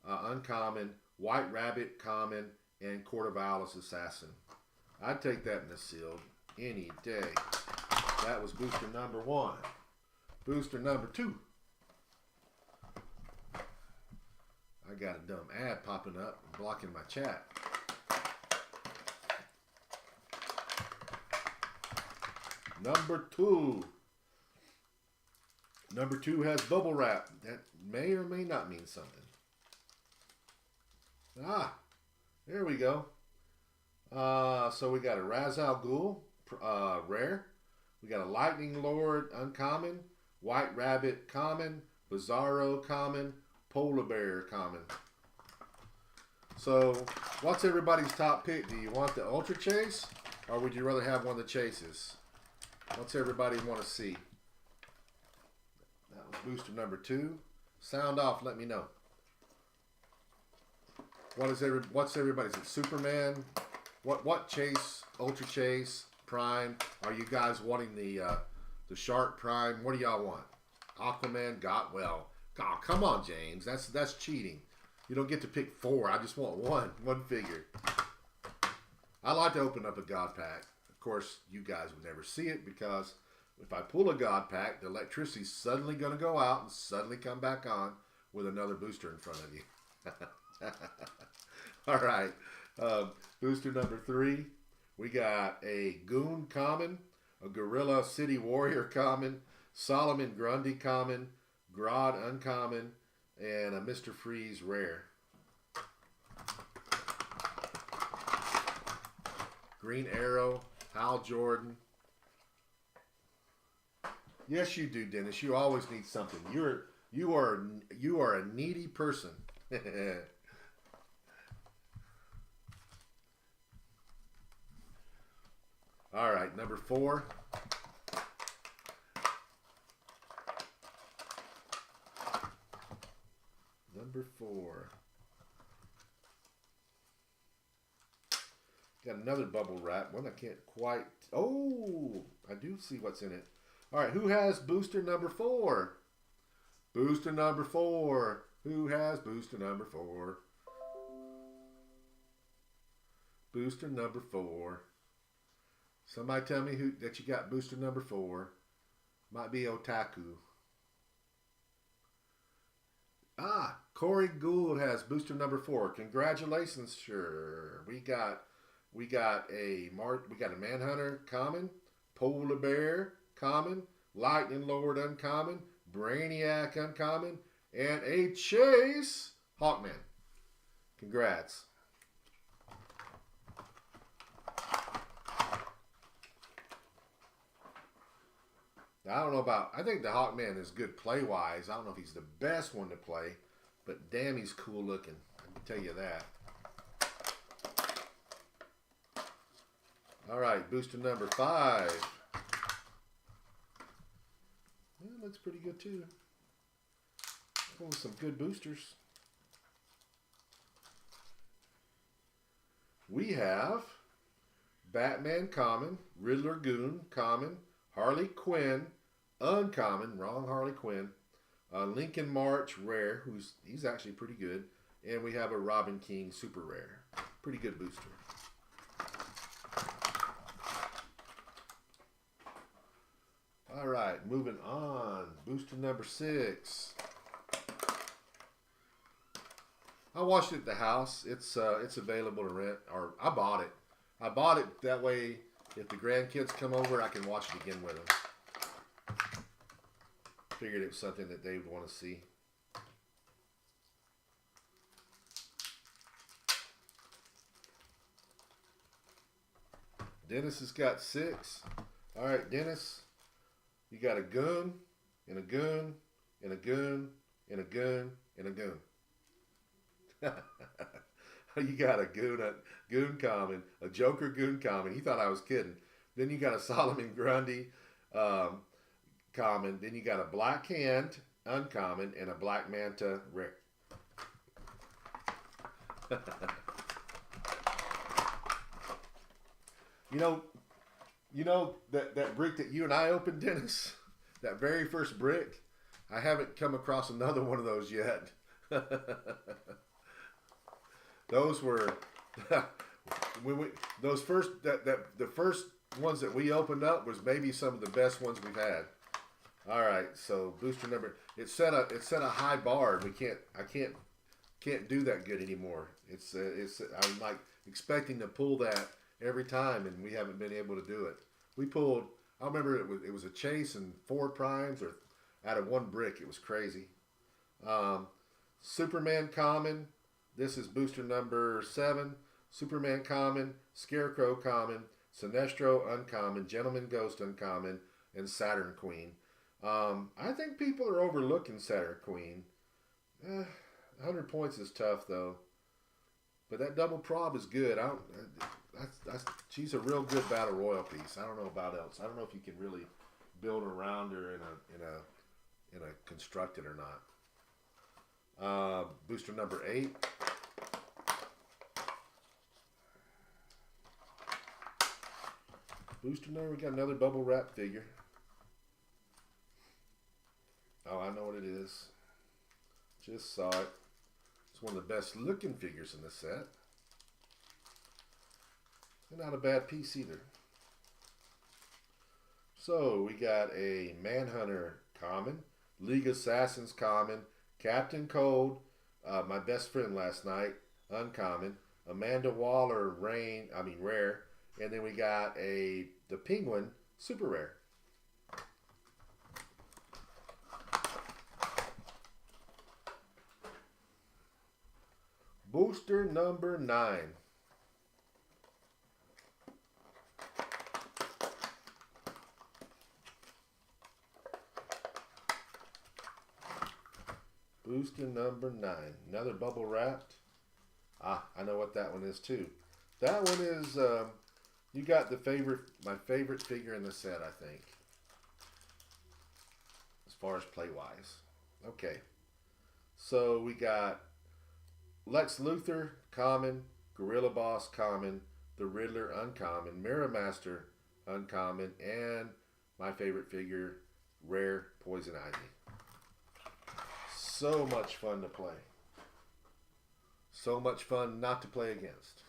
A: uncommon, White Rabbit common, and Court of Owls assassin. I'd take that in the sealed any day. That was booster number 1. Booster number 2. I got a dumb ad popping up and blocking my chat. Number 2. Number 2 has bubble wrap. That may or may not mean something. There we go. So we got a Ra's al Ghul rare. We got a Lightning Lord uncommon, White Rabbit common, Bizarro common, Polar Bear common. So what's everybody's top pick? Do you want the Ultra Chase, or would you rather have one of the chases? What's everybody want to see? That was booster number 2. Sound off. Let me know. What's everybody's? Is it Superman? What chase? Ultra Chase, Prime? Are you guys wanting the Shark Prime? What do y'all want? Aquaman, well. Oh, come on, James. That's cheating. You don't get to pick 4. I just want one figure. I like to open up a God Pack. Of course, you guys would never see it because if I pull a God Pack, the electricity's suddenly going to go out and suddenly come back on with another booster in front of you. All right. Booster number 3. We got a Goon common, a Gorilla City Warrior common, Solomon Grundy common, Grodd uncommon, and a Mr. Freeze rare. Green Arrow, Hal Jordan. Yes, you do, Dennis. You always need something. You are a needy person. All right, number 4. Number 4. Got another bubble wrap. One I can't quite. Oh, I do see what's in it. All right, who has booster number 4? Booster number 4. Who has booster number 4? Booster number 4. Somebody tell me that you got booster number 4. Might be Otaku. Corey Gould has booster number 4. Congratulations, sure. We got a Manhunter common, Polar Bear common, Lightning Lord uncommon, Brainiac uncommon, and a Chase Hawkman. Congrats. I don't know about. I think the Hawkman is good play wise. I don't know if he's the best one to play, but damn, he's cool looking. I can tell you that. All right, booster number 5. Yeah, looks pretty good too. Oh, some good boosters. We have Batman common, Riddler Goon common, Harley Quinn uncommon, wrong Harley Quinn, Lincoln March rare, he's actually pretty good, and we have a Robin King super rare. Pretty good booster. All right, moving on. Booster number 6. I watched it at the house. It's available to rent, or I bought it. I bought it that way if the grandkids come over, I can watch it again with them. figured it was something that they would want to see. Dennis has got 6. All right, Dennis, you got a goon, and a goon, and a goon, and a goon, and a goon. You got a goon common, a Joker goon common. He thought I was kidding. Then you got a Solomon Grundy common. Then you got a Black Hand uncommon and a Black Manta rare. You know that brick that you and I opened, Dennis? That very first brick? I haven't come across another one of those yet. Those were the first ones that we opened up was maybe some of the best ones we've had. All right, so booster number, it set a high bar. I can't do that good anymore. I'm like expecting to pull that every time, and we haven't been able to do it. We pulled. I remember it was a chase and 4 primes or out of 1 brick. It was crazy. Superman common. This is booster number 7. Superman common, Scarecrow common, Sinestro uncommon, Gentleman Ghost uncommon, and Saturn Queen. I think people are overlooking Saturn Queen. 100 points is tough though, but that double prob is good. She's a real good battle royal piece. I don't know about else. I don't know if you can really build around her in a constructed or not. Booster number 8. Booster number, we got another bubble wrap figure. Oh, I know what it is. Just saw it. It's one of the best looking figures in the set. And not a bad piece either. So we got a Manhunter common, League Assassins common, Captain Cold, my best friend last night, uncommon, Amanda Waller rare, and then we got the Penguin super rare. Booster number 9. Booster number 9. Another bubble wrapped. I know what that one is too. That one is, you got my favorite figure in the set, I think. As far as play wise. Okay. So we got Lex Luthor, common, Gorilla Boss, common, the Riddler, uncommon, Mirror Master, uncommon, and my favorite figure, rare, Poison Ivy. So much fun to play. So much fun not to play against.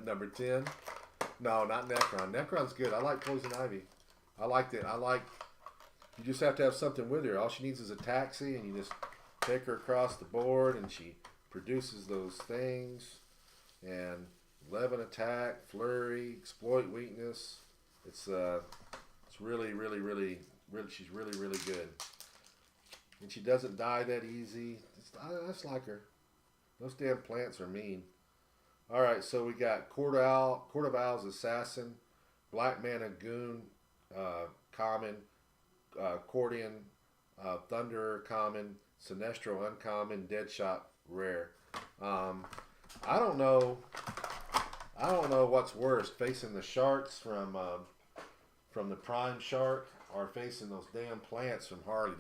A: Number 10. No, not Necron. Necron's good. I like Poison Ivy. I liked it. You just have to have something with her. All she needs is a taxi, and you just take her across the board, and she produces those things. And 11 attack, flurry, exploit weakness. It's really, really, really, she's really, really good. And she doesn't die that easy. I just like her. Those damn plants are mean. All right, so we got Court of Owl's Assassin, Black Mana Goon, common, Cordian, Thunderer, common, Sinestro, uncommon, Deadshot, rare. I don't know what's worse, facing the sharks from the Prime Shark or facing those damn plants from Harley.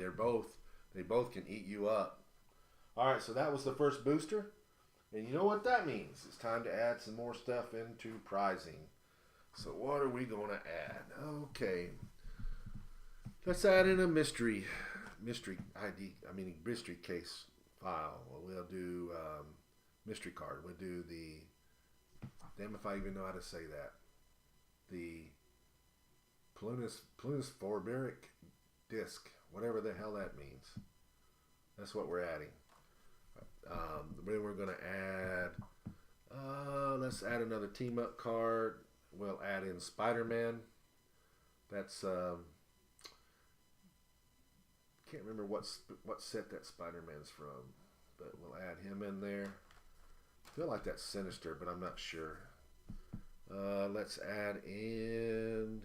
A: They both can eat you up. All right, so that was the first booster. And you know what that means. It's time to add some more stuff into prizing. So what are we going to add? Okay. Let's add in a mystery case file. Well, we'll do mystery card. We'll do damn if I even know how to say that. The Plunus Forberic disc. Whatever the hell that means. That's what we're adding. Then we're going to add, let's add another team up card. We'll add in Spider-Man. That's can't remember what set that Spider-Man's from, but we'll add him in there. I feel like that's Sinister, but I'm not sure. Let's add in.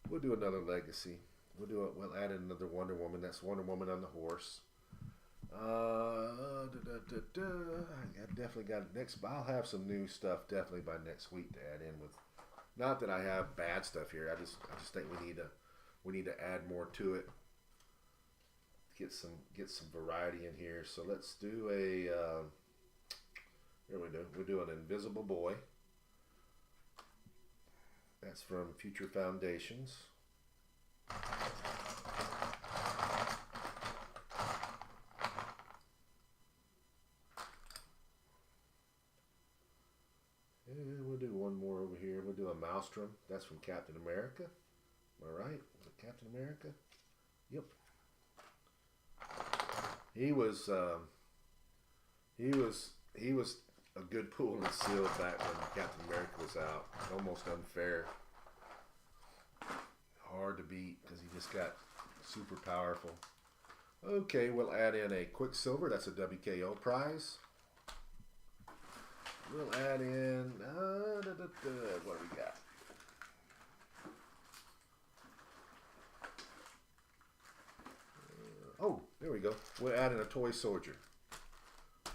A: We'll do another Legacy. We'll add in another Wonder Woman. That's Wonder Woman on the horse. I definitely got it next. But I'll have some new stuff definitely by next week to add in with. Not that I have bad stuff here. I just think we need to add more to it. Get some variety in here. So let's do a. Here we do. We'll do an Invisible Boy. That's from Future Foundations. And we'll do one more over here. We'll do a Maelstrom. That's from Captain America. Am I right? Was it Captain America? Yep. He was a good pool and seal back when Captain America was out. Almost unfair. Hard to beat because he just got super powerful. Okay, we'll add in a Quicksilver. That's a WKO prize. We'll add in what do we got? Oh, there we go. We'll add in a Toy Soldier. I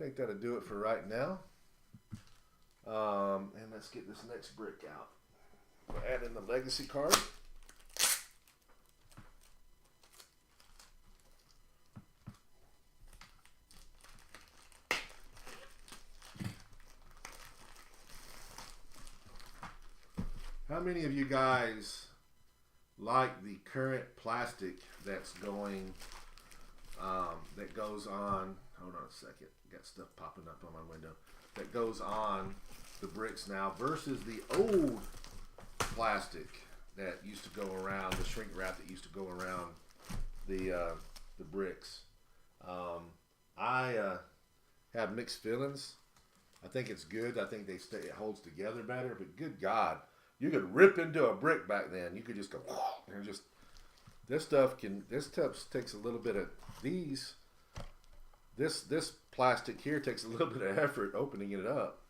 A: think that'll do it for right now. And let's get this next brick out. We'll add in the Legacy card. How many of you guys like the current plastic that's going, that goes on, hold on a second, got stuff popping up on my window, that goes on the bricks now versus the old plastic that used to go around, the shrink wrap that used to go around the bricks? I have mixed feelings. I think it's good. I think it holds together better, but good God, you could rip into a brick back then. You could just go, and just, this stuff takes a little bit of this plastic here takes a little bit of effort opening it up.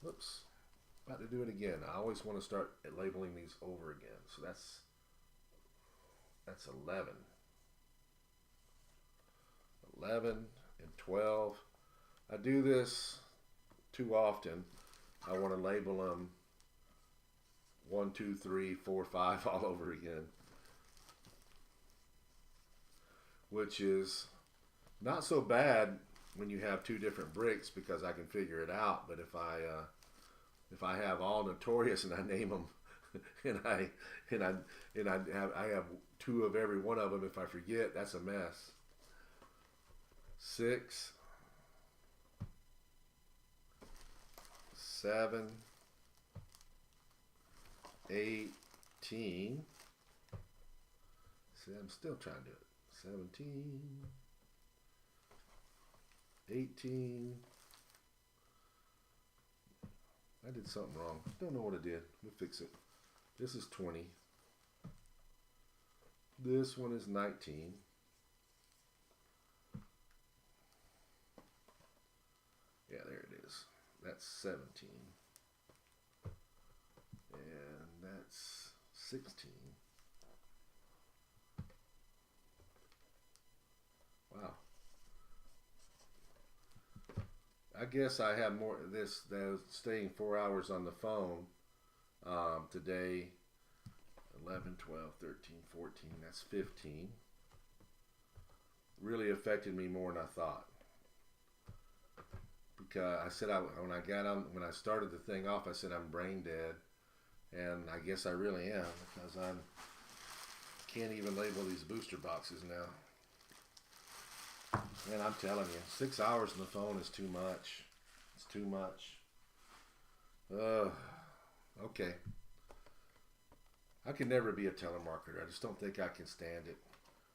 A: Whoops, about to do it again. I always want to start labeling these over again. So that's 11. 11 and 12. I do this too often. I want to label them 1, 2, 3, 4, 5 all over again, which is not so bad when you have two different bricks because I can figure it out. But if I have all Notorious and I name them and I have two of every one of them, if I forget, that's a mess. 6, 7, 18. See, I'm still trying to do it. 17, 18. I did something wrong. Don't know what I did. We'll fix it. This is 20. This one is 19. Yeah, there it is. That's 17. And that's 16. Wow. I guess I have more of this than staying 4 hours on the phone today. 11, 12, 13, 14, that's 15. Really affected me more than I thought. Because I said when I started the thing off, I said I'm brain dead. And I guess I really am, because I can't even label these booster boxes now. Man, I'm telling you, 6 hours on the phone is too much. It's too much. Okay. I can never be a telemarketer. I just don't think I can stand it.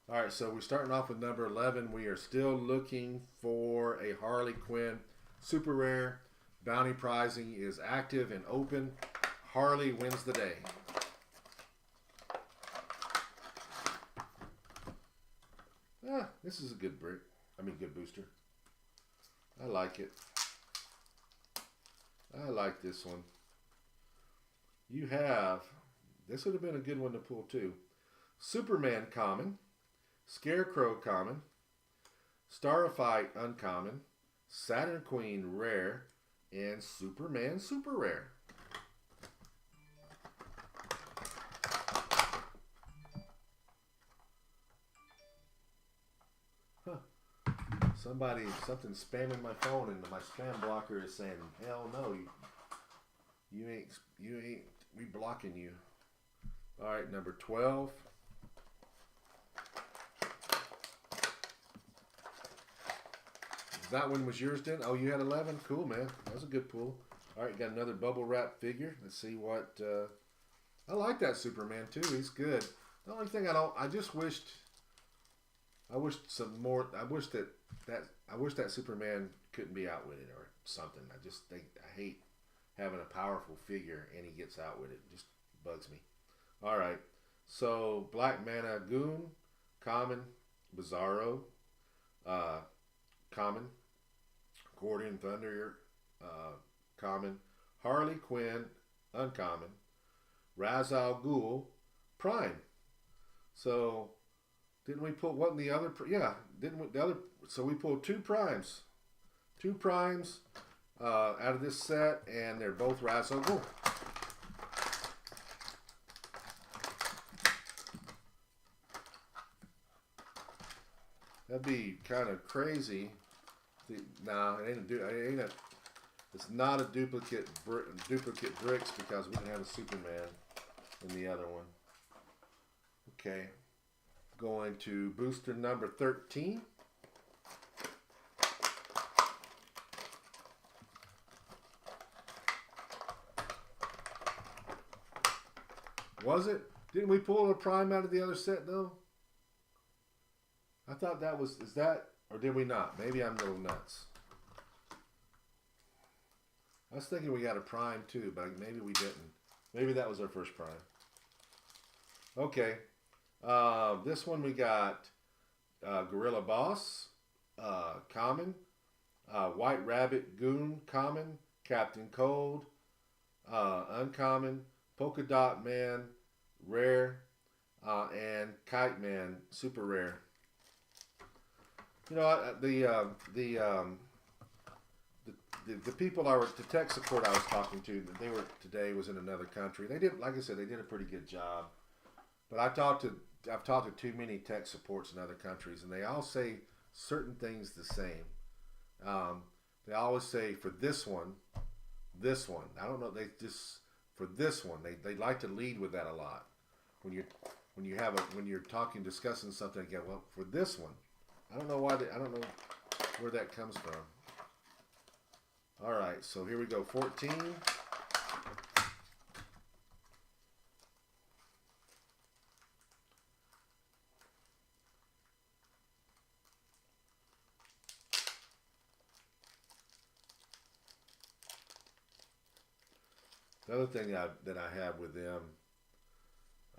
A: All right, so we're starting off with number 11. We are still looking for a Harley Quinn super rare. Bounty prizing is active and open. Harley wins the day. This is a good brick. I mean, good booster. I like it. I like this one. You have, this would have been a good one to pull too. Superman common, Scarecrow common, Starfight uncommon, Saturn Queen rare, and Superman super rare. Something spamming my phone, and my spam blocker is saying, "Hell no, you ain't, we blocking you." All right, number 12. That one was yours, then? Oh, you had 11. Cool, man. That was a good pull. All right, got another bubble wrap figure. Let's see what. I like that Superman too. He's good. The only thing I just wished. I wish some more. I wish that Superman couldn't be outwitted or something. I hate having a powerful figure and he gets outwitted. It just bugs me. All right. So Black Mana Goon, common, Bizarro, common, Gordian Thunder, common, Harley Quinn, uncommon, Ra's al Ghul, prime. So didn't we put what in the other? Yeah, didn't we, the other? So we pulled two primes out of this set, and they're both Ra's al Ghul. That'd be kind of crazy. No, it's not a duplicate bricks because we didn't have a Superman in the other one. Okay, going to booster number 13. Was it? Didn't we pull a prime out of the other set though? I thought that was, is that, or did we not? Maybe I'm a little nuts. I was thinking we got a prime too, but maybe we didn't. Maybe that was our first prime. Okay. This one we got Gorilla Boss, common, White Rabbit Goon, common, Captain Cold, uncommon, Polka Dot Man, rare, and Kite Man, super rare. You know, the people the tech support I was talking to, today was in another country. They did, like I said, they did a pretty good job. But I've talked to too many tech supports in other countries, and they all say certain things the same. They always say for this one. I don't know. They just for this one. They like to lead with that a lot. When you're discussing something again. Well, for this one. I don't know why. I don't know where that comes from. All right, so here we go. 14. The other thing that I have with them.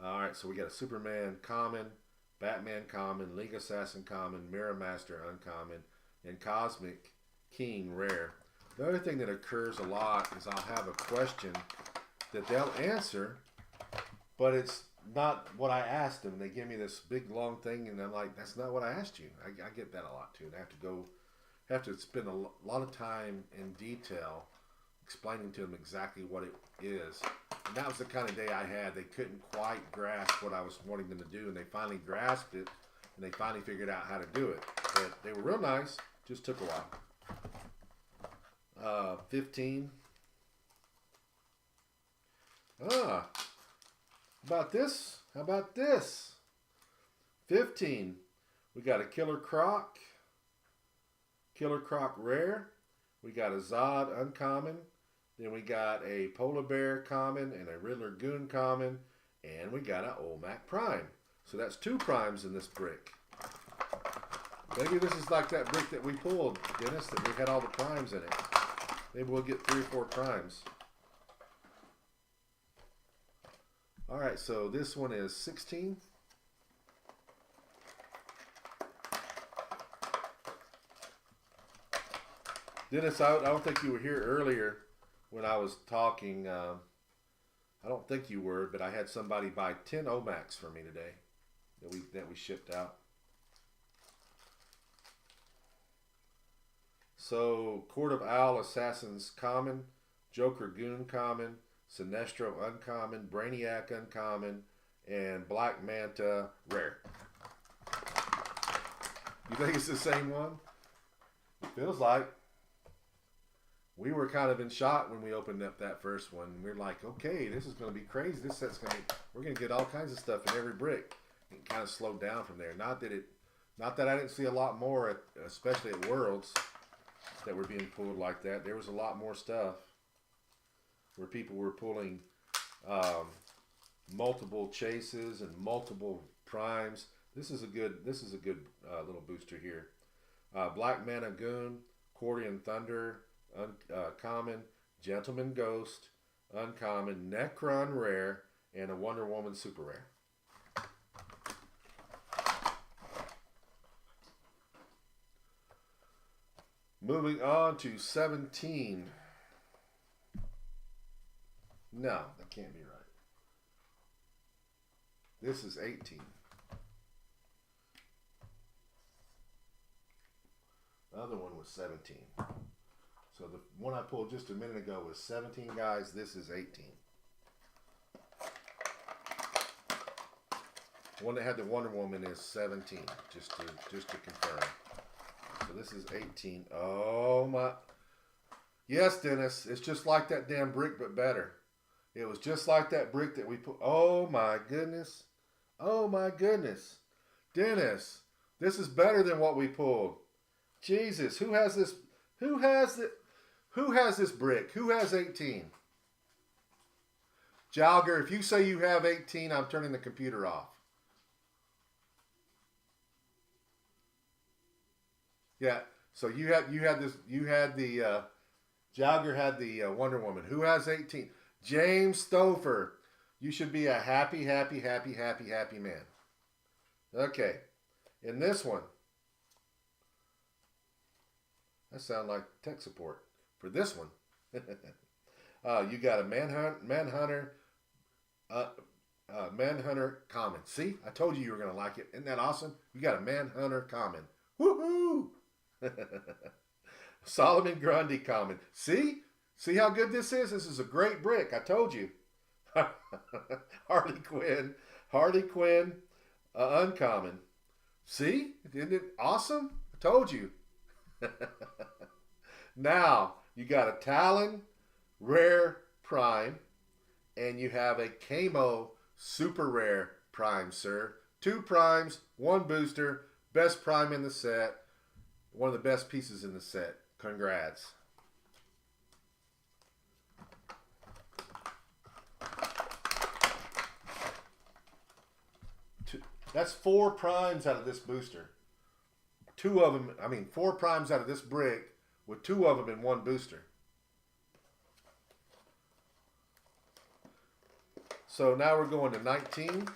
A: All right, so we got a Superman common, Batman common, League Assassin common, Mirror Master uncommon, and Cosmic King rare. The other thing that occurs a lot is I'll have a question that they'll answer, but it's not what I asked them. They give me this big long thing, and I'm like, that's not what I asked you. I get that a lot too. And I have to spend a lot of time in detail explaining to them exactly what it is. And that was the kind of day I had. They couldn't quite grasp what I was wanting them to do, and they finally grasped it, and they finally figured out how to do it. But they were real nice. Just took a while. 15. How about this? How about this? 15. We got a Killer Croc rare. We got a Zod uncommon. Then we got a Polar Bear common and a Riddler Goon common. And we got an Olmec Prime. So that's 2 primes in this brick. Maybe this is like that brick that we pulled, Dennis, that we had all the primes in it. Maybe we'll get 3 or 4 primes. All right, so this one is 16. Dennis, I don't think you were here earlier when I was talking. I don't think you were, but I had somebody buy 10 Omax for me today that we shipped out. So, Court of Owl Assassins common, Joker Goon common, Sinestro uncommon, Brainiac uncommon, and Black Manta rare. You think it's the same one? It feels like. We were kind of in shock when we opened up that first one. We were like, okay, this is going to be crazy. This set's going to be, we're going to get all kinds of stuff in every brick. It kind of slowed down from there. Not that I didn't see a lot more, especially at Worlds, that were being pulled like that. There was a lot more stuff where people were pulling multiple chases and multiple primes. This is a good little booster here. Black Mana Goon, Cordian Thunder, uncommon, Gentleman Ghost, uncommon, Necron rare, and a Wonder Woman super rare. Moving on to 17. No, that can't be right. This is 18. The other one was 17. So the one I pulled just a minute ago was 17, guys. This is 18. The one that had the Wonder Woman is 17, just to confirm. So this is 18. Oh my. Yes, Dennis. It's just like that damn brick, but better. It was just like that brick that we put. Oh my goodness. Oh my goodness. Dennis, this is better than what we pulled. Jesus, who has this? Who has this brick? Who has 18? Jalger, if you say you have 18, I'm turning the computer off. Yeah, so you had the Jalger had the Wonder Woman. Who has 18? James Stouffer. You should be a happy man. Okay, in this one, that sounds like tech support. For this one, you got a Manhunter common. See, I told you were going to like it. Isn't that awesome? You got a Manhunter common. Woohoo! Solomon Grundy common. See how good this is? This is a great brick. I told you. Harley Quinn, uncommon. See, isn't it awesome? I told you. Now you got a Talon rare prime, and you have a Camo super rare prime, sir. 2 primes, 1 booster, best prime in the set. One of the best pieces in the set. Congrats. That's 4 primes out of this booster. 2 of them, 4 primes out of this brick with 2 of them in 1 booster. So now we're going to 19.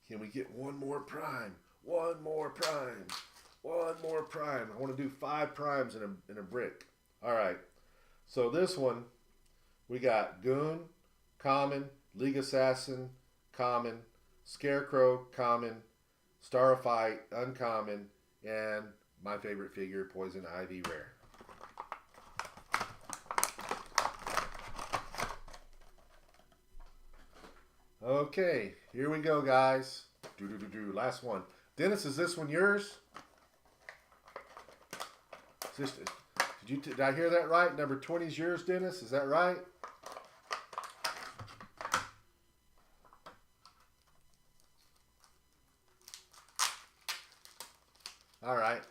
A: Can we get one more prime? One more prime. One more prime. I want to do 5 primes in a brick. All right. So this one, we got Goon, common, League Assassin, common, Scarecrow, common, Starfight, uncommon, and my favorite figure, Poison Ivy, rare. Okay, here we go, guys. Last one. Dennis, is this one yours? Did I hear that right? Number 20 is yours, Dennis? Is that right? All right.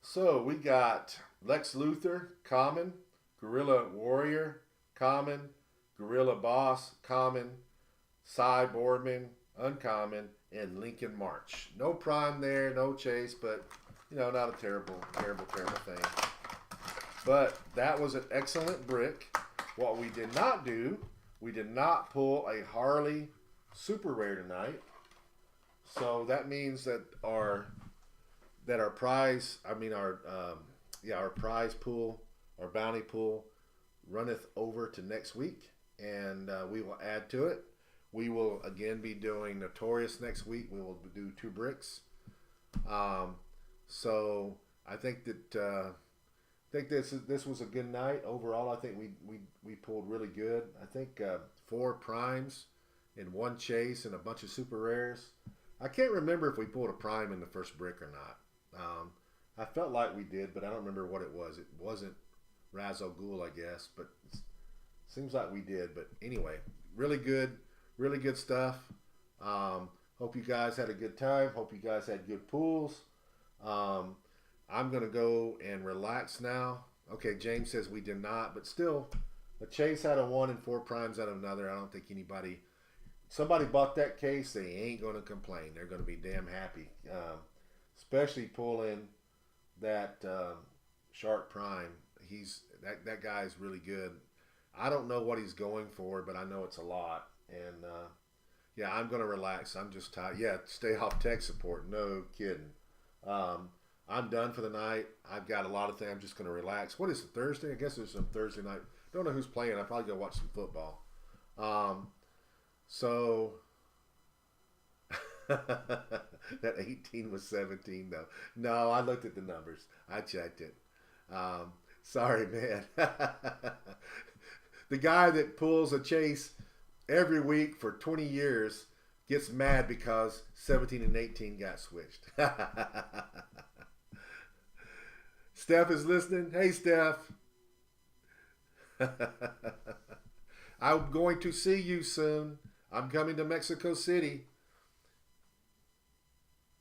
A: So we got Lex Luthor, common, Gorilla Warrior, common, Gorilla Boss, common, Cy Boardman, uncommon, and Lincoln March. No prime there, no chase, but not a terrible thing. But that was an excellent brick. What we did not do, we did not pull a Harley super rare tonight. So that means that our prize, our prize pool, our bounty pool, runneth over to next week, and we will add to it. We will again be doing Notorious next week. We will do 2 bricks. So I think that this was a good night overall. I think we pulled really good. I think 4 primes in 1 chase and a bunch of super rares. I can't remember if we pulled a prime in the first brick or not. I felt like we did, but I don't remember what it was. It wasn't Raz Al Ghul, I guess, but it seems like we did. But anyway, really good stuff. Hope you guys had a good time. Hope you guys had good pools. I'm going to go and relax now. Okay, James says we did not, but still, a chase out of 1 and 4 primes out of another. I don't think somebody bought that case, they ain't going to complain. They're going to be damn happy. Especially pulling that Shark Prime. That guy is really good. I don't know what he's going for, but I know it's a lot. And yeah, I'm going to relax. I'm just tired. Yeah, stay off tech support. No kidding. I'm done for the night. I've got a lot of things. I'm just going to relax. What is it, Thursday? I guess there's some Thursday night. Don't know who's playing. I'll probably go watch some football. So that 18 was 17 though. No, I looked at the numbers. I checked it. Sorry, man. The guy that pulls a chase every week for 20 years gets mad because 17 and 18 got switched. Steph is listening. Hey, Steph. I'm going to see you soon. I'm coming to Mexico City.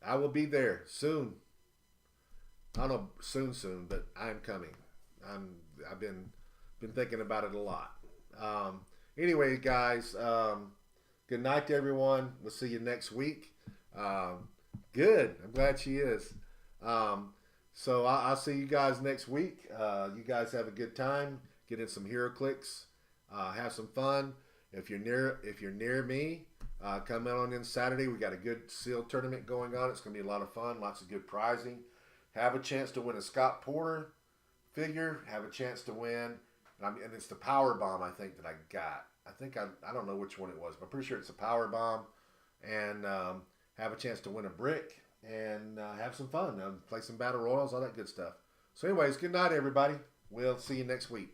A: I will be there soon. I don't know soon, but I am coming. I've been thinking about it a lot. Anyway, guys, good night to everyone. We'll see you next week. Good. I'm glad she is. So I'll see you guys next week. You guys have a good time. Get in some HeroClix. Have some fun. If you're near me, come out on in Saturday. We got a good seal tournament going on. It's going to be a lot of fun. Lots of good prizing. Have a chance to win a Scott Porter figure. Have a chance to win. And it's the Power Bomb, I think, that I got. I don't know which one it was, but I'm pretty sure it's a Power Bomb. And have a chance to win a brick and have some fun. Play some Battle Royals, all that good stuff. So anyways, good night, everybody. We'll see you next week.